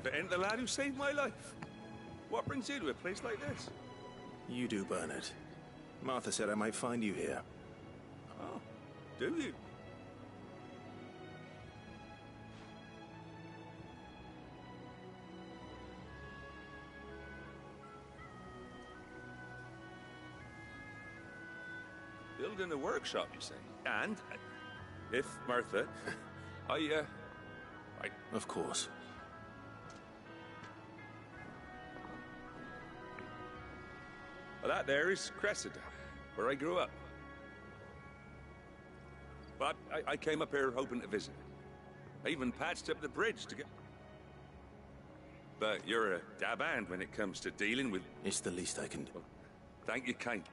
Speaker 10: But ain't the lad who saved my life. What brings you to a place like this?
Speaker 3: You do, Bernard. Martha said I might find you here.
Speaker 10: Oh, do you?
Speaker 19: building a workshop, you say? And if Martha, I.
Speaker 3: Of course.
Speaker 19: Well, that there is Cressida, where I grew up. But I came up here hoping to visit. I even patched up the bridge to get... But you're a dab hand when it comes to dealing with...
Speaker 3: It's the least I can do.
Speaker 19: Well, thank you kindly.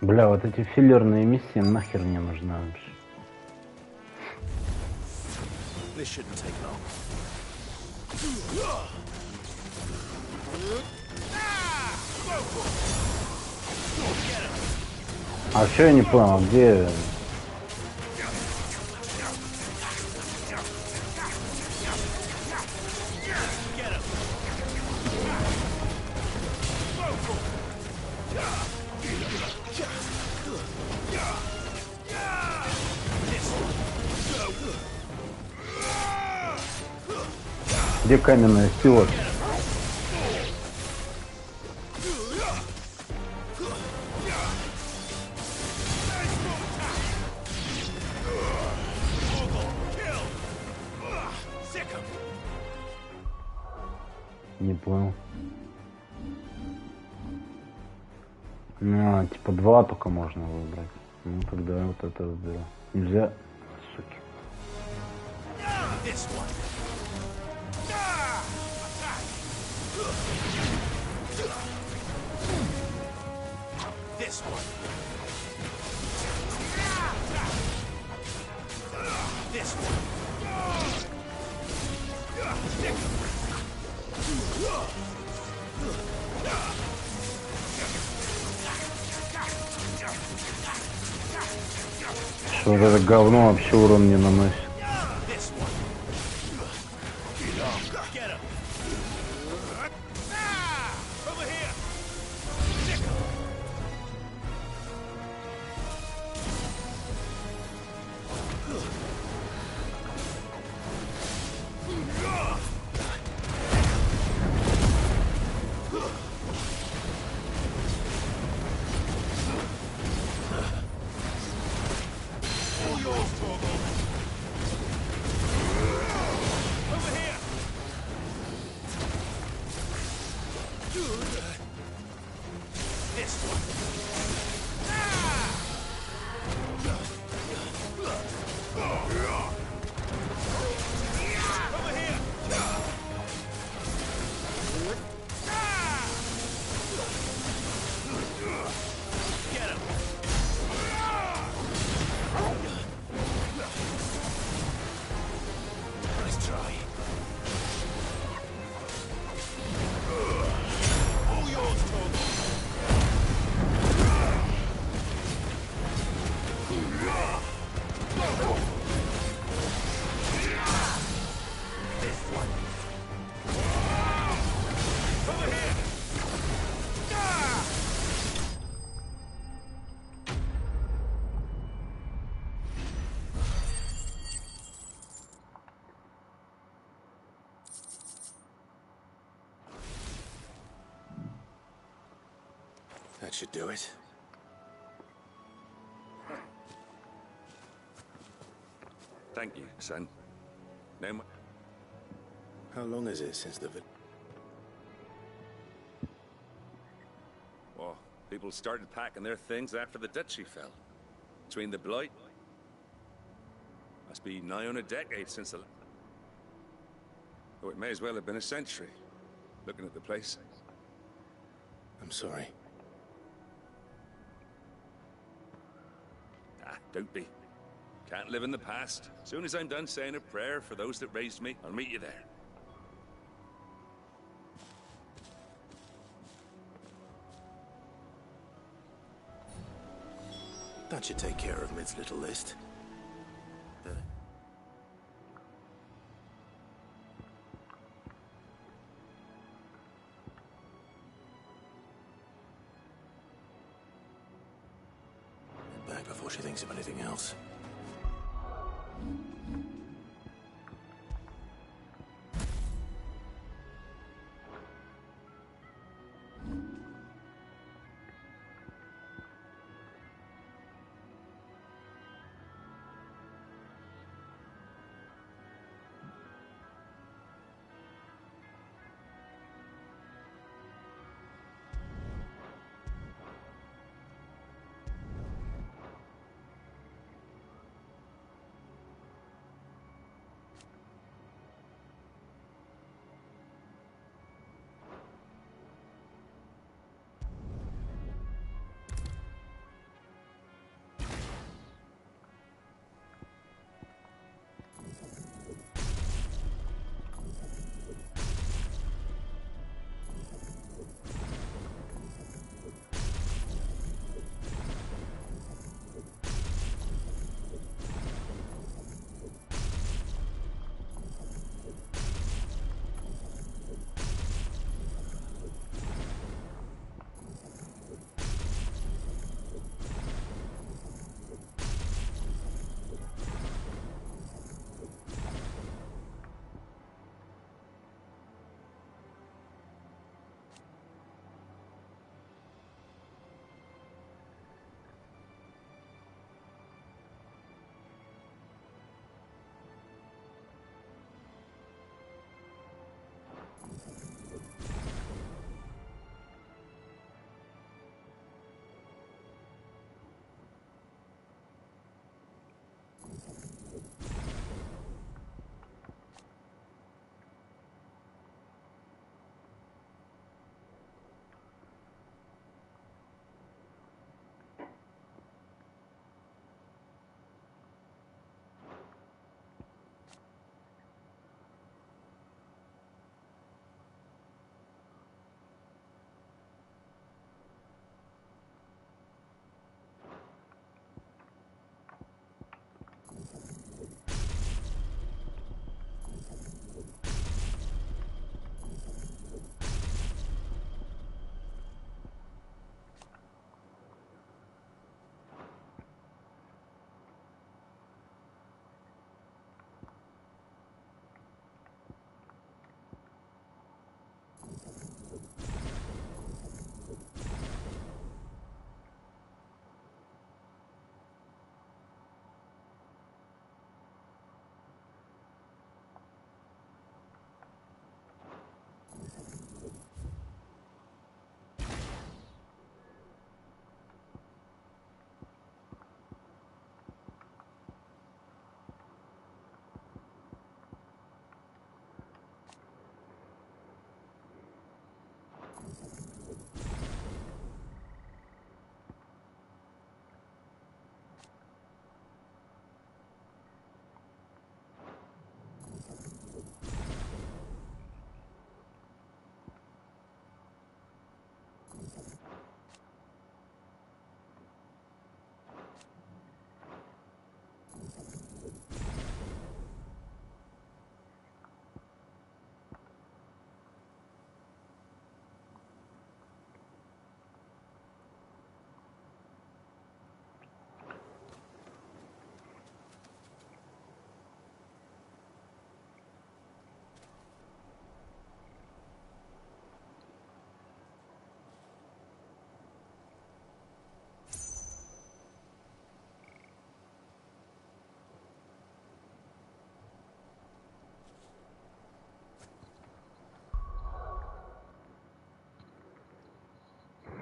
Speaker 8: Бля, вот эти филлерные миссии нахер не нужны вообще.
Speaker 3: This shouldn't take long.
Speaker 8: А что я не понял, где... Где каменная сила? Не понял. А, типа 2 только можно выбрать. Ну тогда вот это выберу. Нельзя, суки.
Speaker 3: This one. This one.
Speaker 8: Что вот это говно вообще урон не наносит.
Speaker 3: That should do it.
Speaker 19: Thank you, son. Now,
Speaker 3: How long is it since the...
Speaker 19: Well, people started packing their things after the duchy fell. Between the Blight... Must be nigh on a decade since the... Oh, it may as well have been a century, looking at the place.
Speaker 3: I'm sorry.
Speaker 19: Ah, don't be. Can't live in the past. As soon as I'm done saying a prayer for those that raised me, I'll meet you there.
Speaker 3: That should take care of Mid's little list. Back before she thinks of anything else.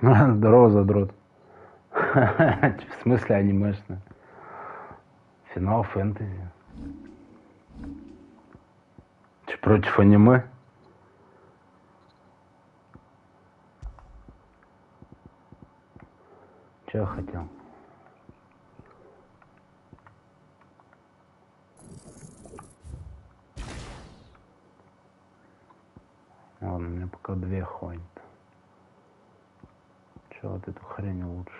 Speaker 8: Здорово, задрот. В смысле анимешно? Финал фэнтези. Че, против аниме? Че я хотел? Ладно, мне пока 2 хватит. Че, вот эту хрень лучше.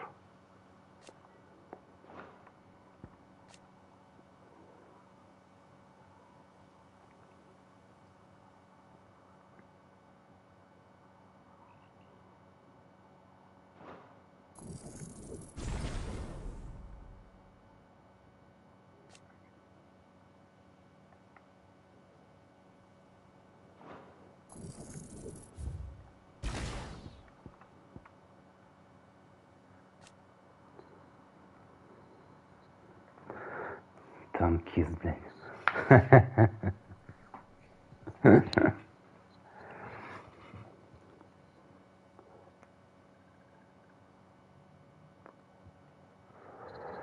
Speaker 8: Танкист, блядь.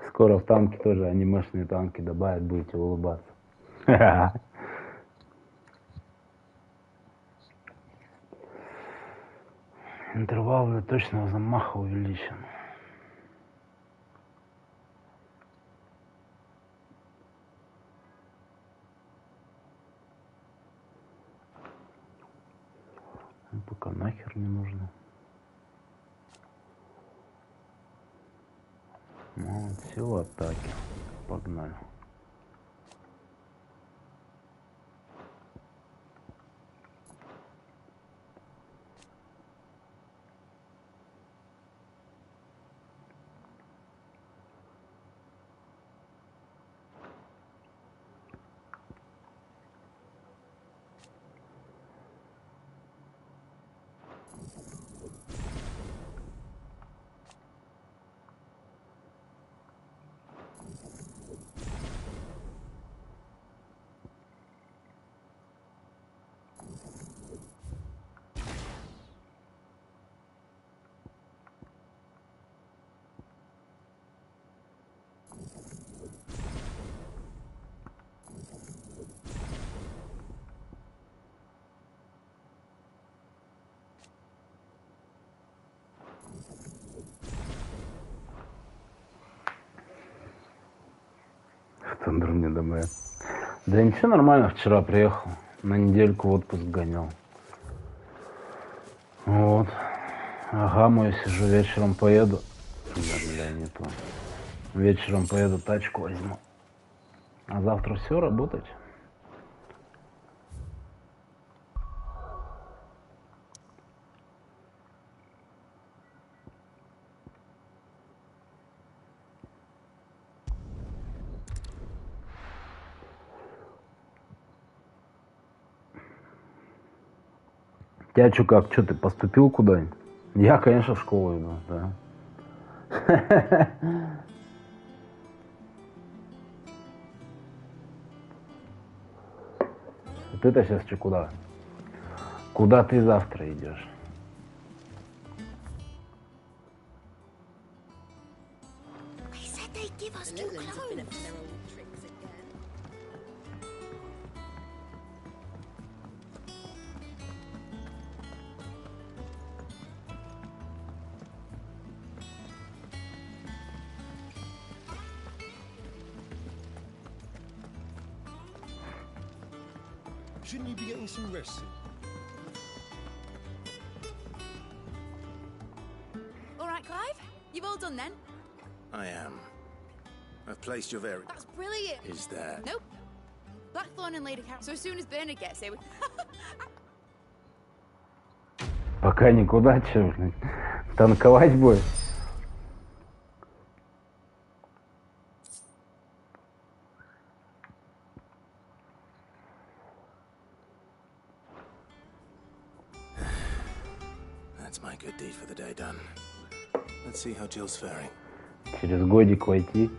Speaker 8: Скоро в танки тоже анимешные танки добавят, будете улыбаться. Интервал для точного замаха увеличен. Пока нахер не нужно. Ну, вот, сила атаки. Погнали. Тандр мне добавит. Да ничего, нормально, вчера приехал. На недельку в отпуск гонял. Вот. Ага, мой сижу, вечером поеду. Да, бля, не то. Вечером поеду, тачку возьму. А завтра все, работать. Тебя что, как? Что, ты поступил куда-нибудь? Я, конечно, в школу иду, да. Ты-то сейчас что, куда? Куда ты завтра идешь?
Speaker 10: Shouldn't you be getting some rest?
Speaker 9: All right, Clive? You've all done then?
Speaker 3: I am. I've placed your very...
Speaker 9: That's brilliant.
Speaker 3: Is that...
Speaker 9: Nope. Blackthorn and Lady Cat. So as soon as Bernard gets here, we...
Speaker 8: Пока никуда, чё, блин. Танковать будет.
Speaker 3: That's my good deed for the day done. Let's see how Jill's faring.
Speaker 8: Через годик войти.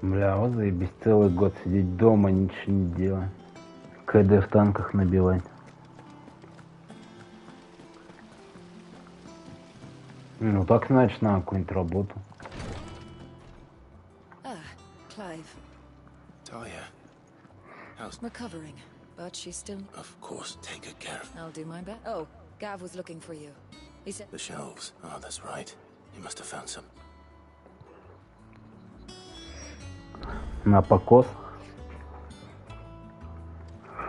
Speaker 8: Бля, вот заебись, целый год сидеть дома, ничего не делать. КД в танках набивать. Ну так значит на какую-нибудь работу.
Speaker 2: Ah, Clive.
Speaker 3: Talia. How's...
Speaker 2: Recovering, but she's still...
Speaker 3: Of course, take good care of...
Speaker 2: I'll do my best. Oh, Gav was looking for you. He said...
Speaker 3: The shelves. Oh, that's right. He must have found some.
Speaker 8: На покос.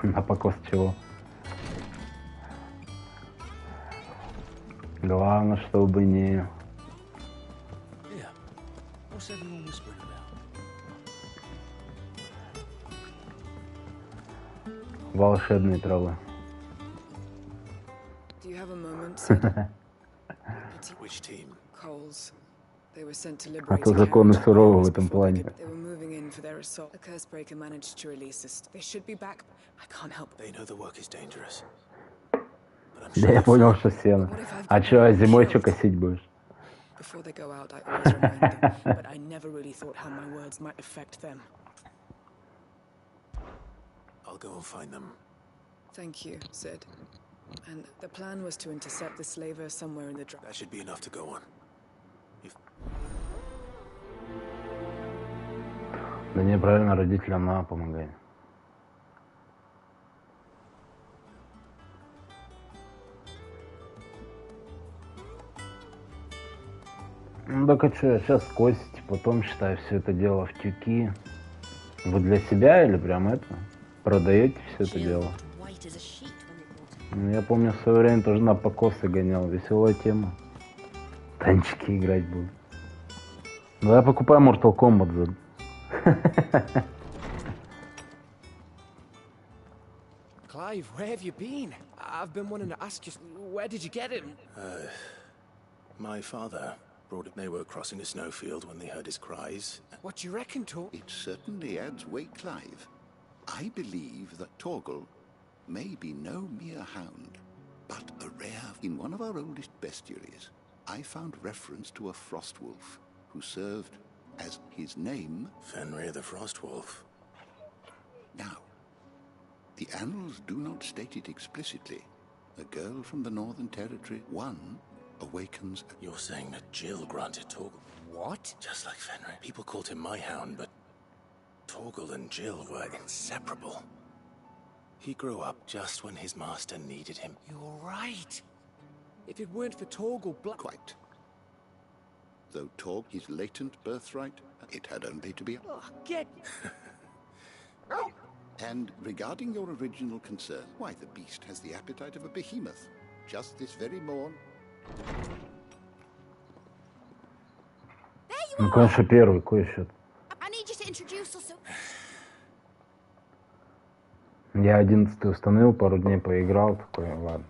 Speaker 8: На покос чего? Главное, чтобы не...
Speaker 6: Yeah. What's everyone whispering about?
Speaker 8: волшебные травы.
Speaker 20: Do you have a moment?
Speaker 3: Which team?
Speaker 20: Coles. They were sent to
Speaker 8: А
Speaker 20: liberate
Speaker 8: то законы суровы в этом
Speaker 20: before
Speaker 8: плане.
Speaker 20: they were moving in for their assault. The Cursebreaker managed to release us. They should be back. I can't help.
Speaker 3: They know the work is dangerous.
Speaker 8: Да я понял, что сено. А чё, зимой чё косить будешь?
Speaker 20: Before they go out, I always remind them, but I never really thought how my words might affect them.
Speaker 3: I'll go and find them.
Speaker 20: Thank you, Sid. And the plan was to intercept the slaver somewhere in the drive.
Speaker 3: That should be enough to go on.
Speaker 8: Да не, правильно, родителям надо помогать. Ну так а что, сейчас косите, потом, считай, все это дело в тюки. Вы для себя или прям это? Продаете все это дело? Ну, я помню, в свое время тоже на покосы гонял. Веселая тема. Танчики играть буду. Ну, я покупаю Mortal Kombat за...
Speaker 5: Clive, where have you been? I've been wanting to ask you, where did you get him?
Speaker 3: My father brought it. They were crossing a snowfield when they heard his cries.
Speaker 5: What do you reckon, Torgal?
Speaker 18: It certainly adds weight, Clive. I believe that Torgal may be no mere hound, but a rare... In one of our oldest bestiaries, I found reference to a frost wolf who served as his name...
Speaker 3: Fenrir the Frostwolf.
Speaker 18: Now, the annals do not state it explicitly. A girl from the Northern Territory, one, awakens...
Speaker 3: You're saying that Jill granted Torgal...
Speaker 5: What?
Speaker 3: Just like Fenrir. People called him my hound, but Torgal and Jill were inseparable. He grew up just when his master needed him.
Speaker 5: You're right. If it weren't for Torgal...
Speaker 18: Quite. Though Torg, his latent birthright, it had only to be...
Speaker 5: Oh, get...
Speaker 18: And regarding your original concern, why, the beast has the appetite of a behemoth. Just this very morn...
Speaker 8: Ну, конечно, первый, кое-что.
Speaker 9: I need you to introduce us.
Speaker 8: Я 11 установил, пару дней поиграл, такой, ладно.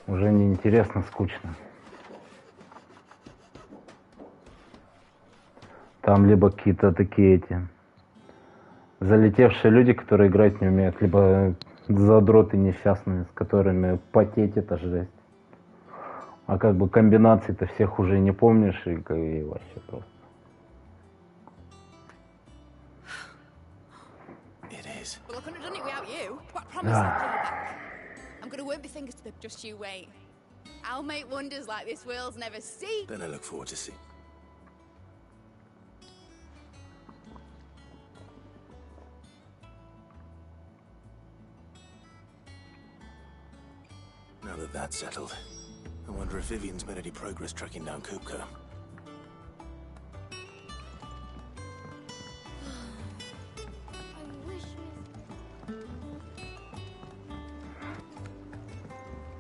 Speaker 8: Уже неинтересно, скучно. Там либо какие-то такие эти залетевшие люди, которые играть не умеют, либо задроты несчастные, с которыми потеть это жесть. А как бы комбинаций-то всех уже не помнишь, и вообще просто.
Speaker 9: Well, I couldn't have done it without you. But I promise I'll call you back. I'm gonna work my fingers to the... Just you wait. I'll make wonders like this world's never seen.
Speaker 3: Then I look forward to seeing. Now that that's settled, I wonder if Vivian's made any progress tracking down Kupka.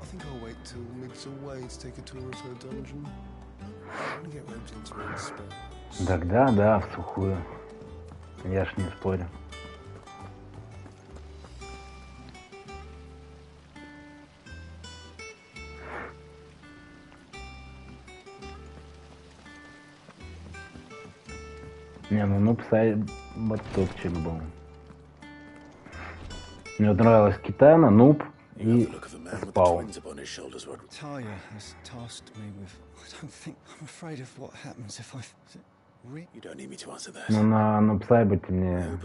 Speaker 1: I think I'll wait till Mig's away to take a tour of her dungeon. I want to get roped into her spell.
Speaker 8: Тогда да, в сухую. Я ж не спорю. Не, ну нупсай батопчик был. Мне нравилась Китана, Нуб и Спаун.
Speaker 7: Talia has tasked me with... I don't think... I'm afraid of what happens if I...
Speaker 3: You don't need me to answer that.
Speaker 8: Но на нупсайбате мне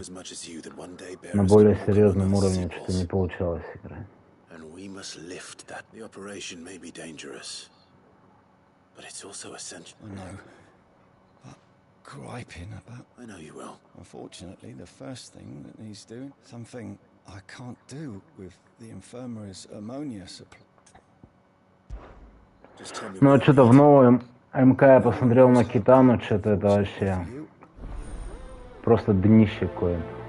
Speaker 8: на более серьезном уровне что-то не получалось играть.
Speaker 3: And we must lift that. The operation may be dangerous, but it's also essential.
Speaker 7: I know. But griping about...
Speaker 3: I know you will.
Speaker 7: Unfortunately, the first thing that he's doing, something I can't do with the infirmary's ammonia supply.
Speaker 8: Ну, что-то в новом МК я посмотрел на Китану, что-то это вообще просто днище какое-то.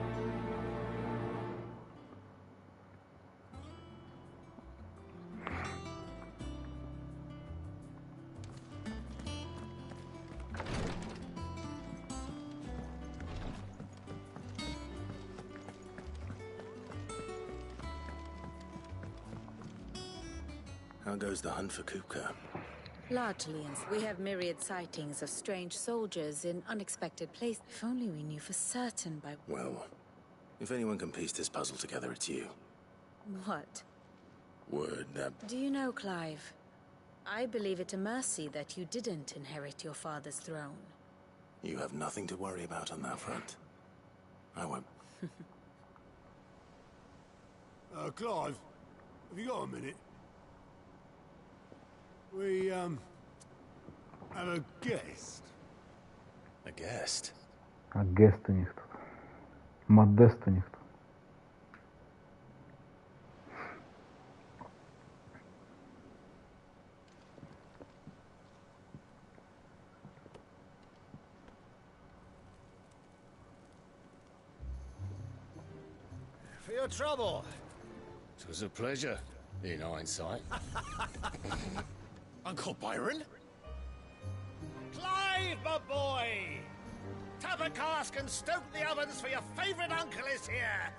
Speaker 3: How goes the hunt for Kupka?
Speaker 2: Largely, we have myriad sightings of strange soldiers in unexpected places. If only we knew for certain by...
Speaker 3: Well, if anyone can piece this puzzle together, it's you.
Speaker 2: What?
Speaker 3: Word that...
Speaker 2: Do you know, Clive? I believe it a mercy that you didn't inherit your father's throne.
Speaker 3: You have nothing to worry about on that front. I won't...
Speaker 1: Clive, have you got a minute? We, have a guest.
Speaker 3: A guest?
Speaker 8: А гест у них тут. Модест у них тут.
Speaker 4: For your trouble.
Speaker 3: It was a pleasure, in hindsight. Uncle Byron?
Speaker 4: Clive, my boy! Tap a cask and stoke the ovens, for your favorite uncle is here!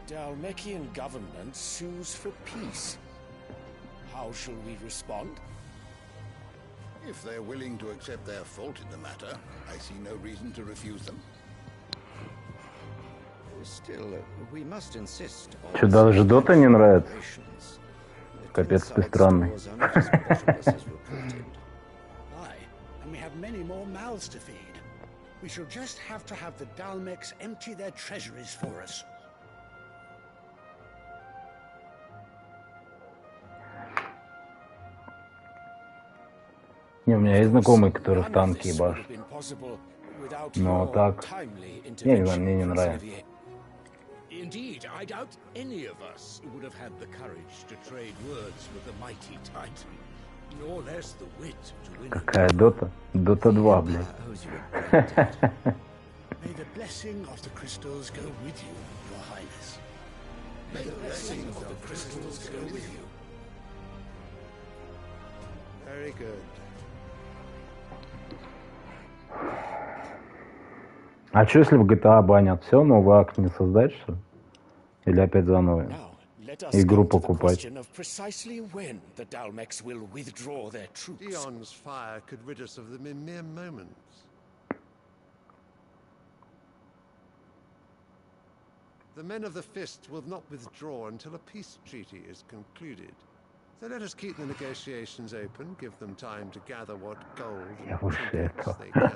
Speaker 3: The Dalmekian government sues for peace. How shall we respond?
Speaker 18: If they're willing to accept their fault in the matter, I see no reason to refuse them.
Speaker 16: Still, we must insist on...
Speaker 8: Что, даже Дота не нравится? Капец, ты странный.
Speaker 4: Aye, and we have many more mouths to feed. We shall just have to have the Dalmex empty their treasuries for us.
Speaker 8: Не, у меня есть знакомый, который в танке ебашит. Но так... мне не нравится.
Speaker 3: Indeed, I doubt any of us would have had the courage to trade words with the mighty Titan, nor less the wit to win.
Speaker 8: Какая Дота? Дота 2, блядь.
Speaker 4: May the blessing of the crystals go with you, Your Highness. May the blessing of the crystals go with you.
Speaker 1: Very good.
Speaker 8: А что если в GTA банят? Все, новый акт не создать, что ли? Или опять заново игру покупать?
Speaker 1: Dion's fire could rid us of them in mere moments. The men of the Fist will not withdraw until a peace treaty is concluded. So let us keep the negotiations open, give them time to gather what gold and trinkets they can.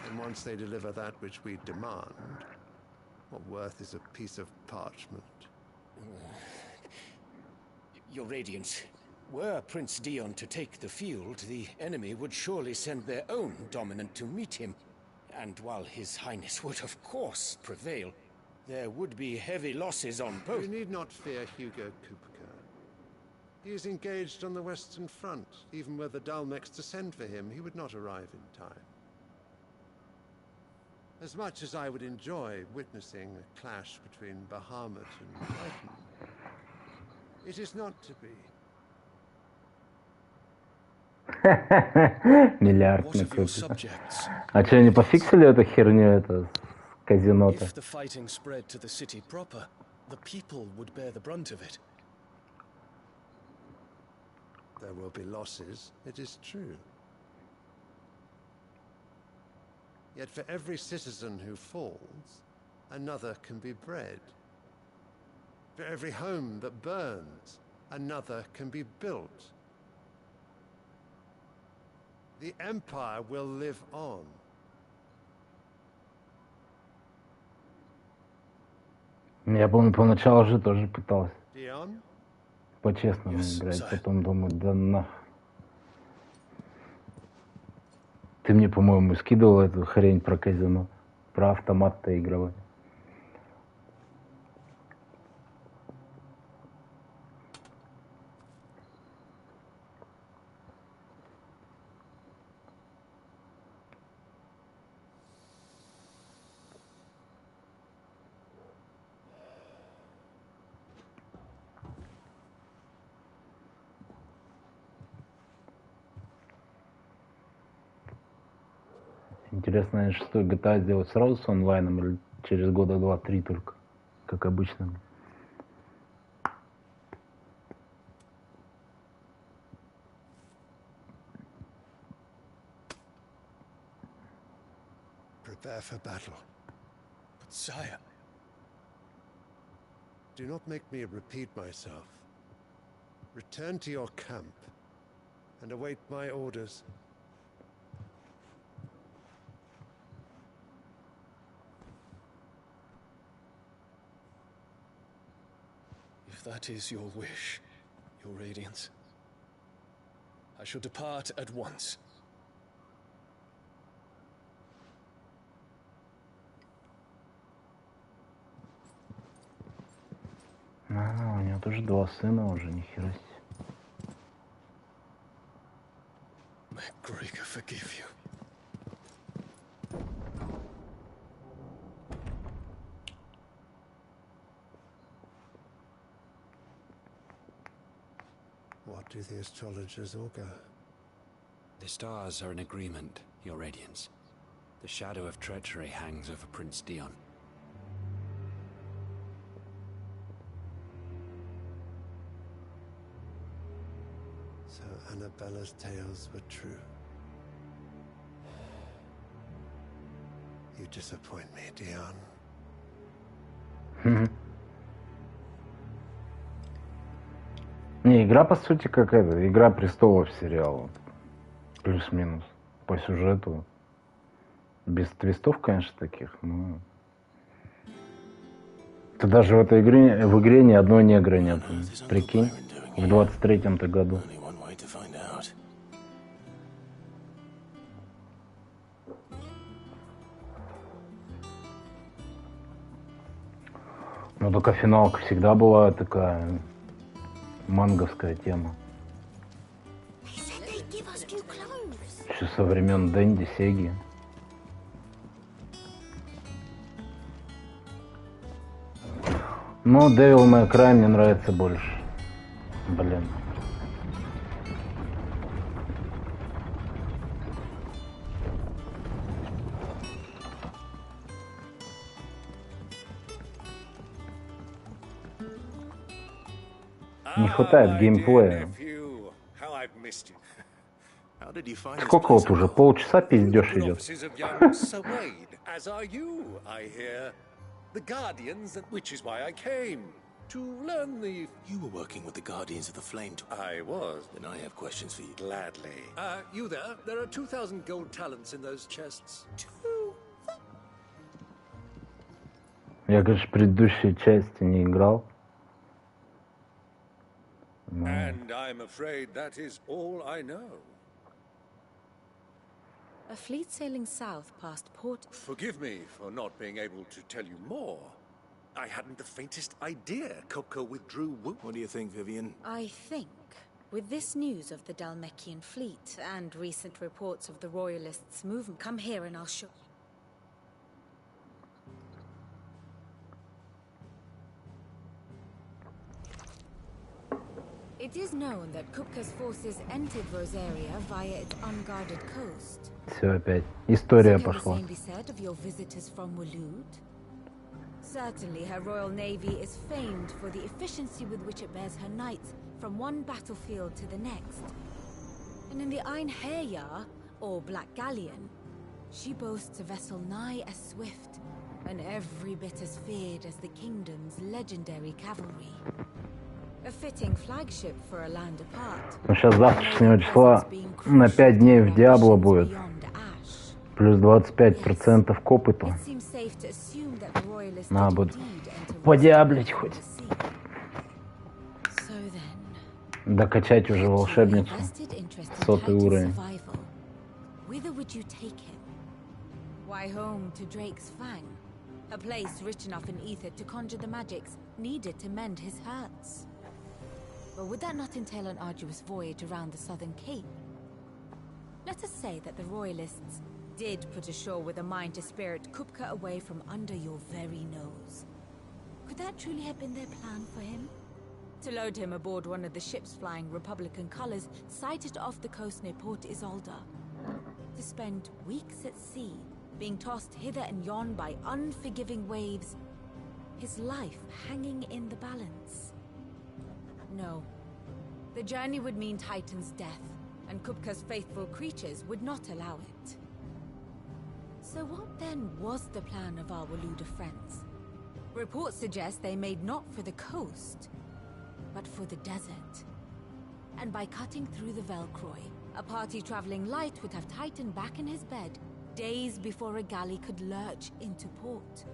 Speaker 1: And once they deliver that which we demand, what worth is a piece of parchment?
Speaker 3: Your Radiance, were Prince Dion to take the field, the enemy would surely send their own dominant to meet him. And while His Highness would of course prevail, there would be heavy losses on both.
Speaker 1: You need not fear Hugo Kupka. He is engaged on the Western Front. Even were the Dalmex to send for him, he would not arrive in time. As much as I would enjoy witnessing a clash between Bahamut and Titan, it is not to be.
Speaker 8: Миллиардный круг. А что, не пофиксили эту херню, это казино-то?
Speaker 3: If the fighting spread to the city proper, the people would bear the brunt of it.
Speaker 21: There will be losses, it is true. Yet for every citizen who falls, another can be bred. For every home that burns, another can be built. The Empire will live on.
Speaker 8: Я помню, поначалу же тоже пытался
Speaker 21: Dion?
Speaker 8: по-честному играть, потом думаю, да нах. Ты мне, по-моему, скидывал эту хрень про казино, про автомат-то игровой. Интересно, шестой GTA сделать сразу с онлайном или через года 2-3 только, как обычно.
Speaker 21: Prepare for battle.
Speaker 3: But sire...
Speaker 21: Do not make me repeat myself. Return to your camp and await my orders.
Speaker 3: If that is your wish, your Radiance, I shall depart at once.
Speaker 8: У него тоже 2 сына уже, нихера себе.
Speaker 3: May Gregor forgive you.
Speaker 21: What do the astrologers augur?
Speaker 12: The stars are in agreement, Your Radiance. The shadow of treachery hangs over Prince Dion.
Speaker 21: So Annabella's tales were true. You disappoint me, Dion.
Speaker 8: Не, игра по сути как это, Игра престолов сериал. Плюс-минус. По сюжету. Без твистов, конечно, таких, но... Это даже в этой игре ни одной негра нет. Прикинь, в 23-м-то году. Ну, только финалка всегда была такая манговская тема. Еще со времен Дэнди, Сеги. Но Devil May Cry мне нравится больше. Блин. Не хватает геймплея. Сколько вот уже? Полчаса пиздёж идет.
Speaker 3: The Guardians, which is why I came. To learn the... You were working with the Guardians of the Flame. I was. Then I have questions for you. Gladly. You there? There are 2,000 gold talents in those chests.
Speaker 8: Я, конечно, в предыдущей части не играл. Но...
Speaker 3: And I'm afraid that is all I know.
Speaker 2: A fleet sailing south past Port...
Speaker 3: Forgive me for not being able to tell you more. I hadn't the faintest idea Kopko withdrew. What do you think, Vivian?
Speaker 2: I think, with this news of the Dalmekian fleet and recent reports of the Royalists' movement, come here and I'll show... It is known that Kupka's forces entered Rosaria via its unguarded coast.
Speaker 8: Все опять. История пошла.
Speaker 2: Can the same be said of your visitors from Waloed? Certainly her royal navy is famed for the efficiency with which it bears her knights
Speaker 11: from one battlefield to the next. And in the Einherjar, or Black Galleon, she boasts a vessel nigh as swift and every bit as feared as the kingdom's legendary cavalry. A fitting flagship for a land apart.
Speaker 8: Ну, сейчас завтрашнего числа на 5 дней в Диабло будет. Плюс 25% к опыту. Надо будет подиаблить хоть. Докачать уже волшебницу. 100-й уровень.
Speaker 11: Whither would you take him? Why home to Drake's Fang? A place rich enough in ether to conjure the magics needed to mend his hurts. But would that not entail an arduous voyage around the southern cape? Let us say that the royalists did put ashore with a mind to spirit Kupka away from under your very nose. Could that truly have been their plan for him? To load him aboard one of the ships flying Republican colors sighted off the coast near Port Isolde. To spend weeks at sea, being tossed hither and yon by unforgiving waves, his life hanging in the balance. No. The journey would mean Titan's death, and Kupka's faithful creatures would not allow it. So what then was the plan of our Waluda friends? Reports suggest they made not for the coast, but for the desert. And by cutting through the Velcroy, a party traveling light would have Titan back in his bed days before a galley could lurch into port.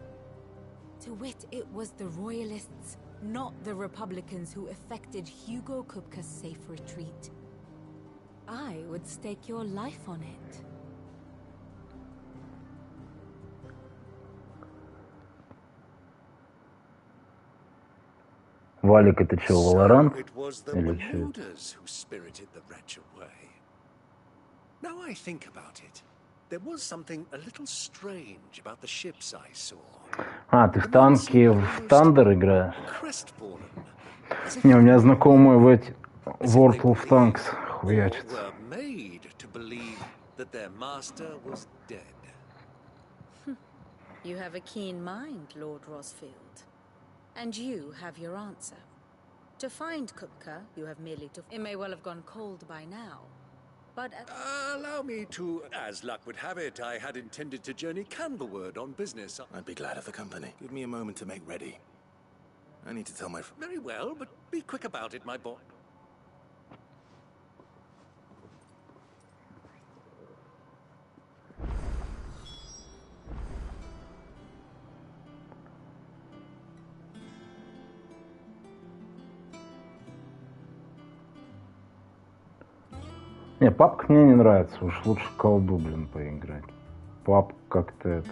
Speaker 11: To wit, it was the royalists, not the Republicans, who effected Hugo Kupka's safe retreat. I would stake your life on it.
Speaker 8: Валик, это что, Valorant?
Speaker 3: It was the
Speaker 8: Или что?
Speaker 3: Waludas who spirited the wretch away. Now I think about it, there was something a little strange about the ships I saw.
Speaker 8: А, ты в танке в Thunder играешь?
Speaker 3: Crestfallen.
Speaker 8: Не, у меня знакомые в эти World of Tanks хуячат.
Speaker 3: Were made to believe that their master was dead.
Speaker 11: You have a keen mind, Lord Rosfield. And you have your answer. To find Kupka, you have merely to... It may well have gone cold by now, but...
Speaker 3: Allow me to... As luck would have it, I had intended to journey Candleward on business.
Speaker 22: I'd be glad of the company. Give me a moment to make ready. I need to tell my...
Speaker 3: Very well, but be quick about it, my boy.
Speaker 8: Не, папка мне не нравится, уж лучше в колду, блин, поиграть. Папка как-то это...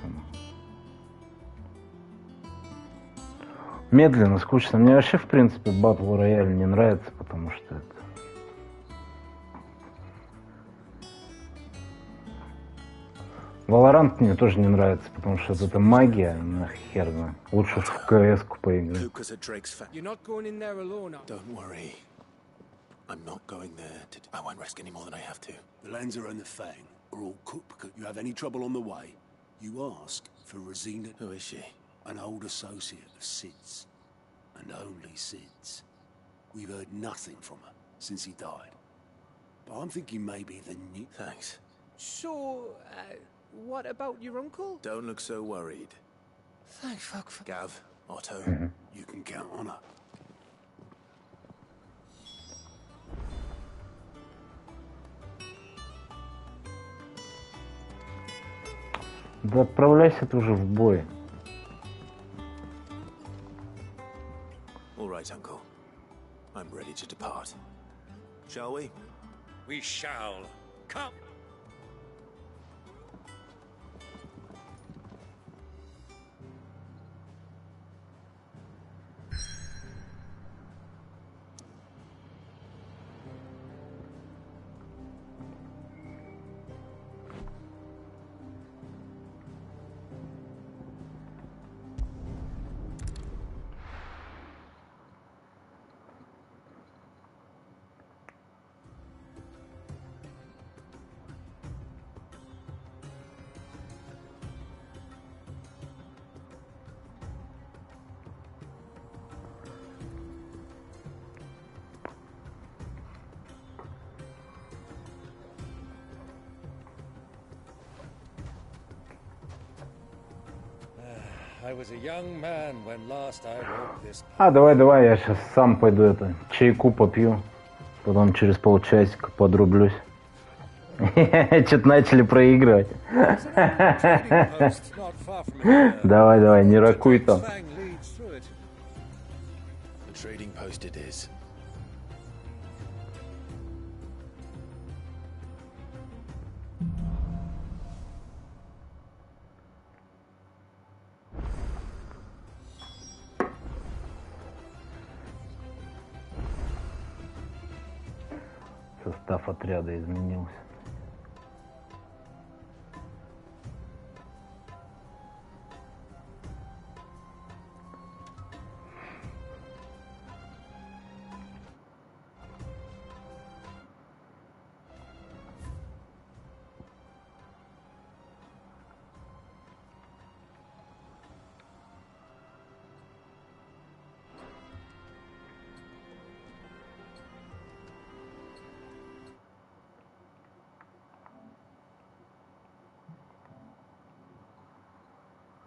Speaker 8: Медленно, скучно. Мне вообще, в принципе, Battle Royale не нравится, потому что это... Valorant мне тоже не нравится, потому что это магия, нахерно. Лучше в КС-ку поиграть.
Speaker 22: Don't worry. I'm not going there to... I won't risk any more than I have to.
Speaker 23: The Lancer and the Fang are all Kupka. You have any trouble on the way, you ask for Rosina.
Speaker 22: Who is she?
Speaker 23: An old associate of Sid's. And only Sid's. We've heard nothing from her since he died. But I'm thinking maybe the new...
Speaker 22: Thanks.
Speaker 5: So, what about your uncle?
Speaker 22: Don't look so worried.
Speaker 5: Thank fuck for...
Speaker 22: Gav, Otto.
Speaker 23: You can count on her.
Speaker 8: Да отправляйся ты уже в бой.
Speaker 22: All right, Uncle. I'm ready to depart. Shall we?
Speaker 3: We shall. Come.
Speaker 13: I was a young man when last I wrote this.
Speaker 8: А, давай, я сейчас сам пойду это, чайку попью. Потом через полчасика подрублюсь. Что-то начали проигрывать. Давай, не ракуй там.
Speaker 22: Trading post it is.
Speaker 8: Состав отряда изменился.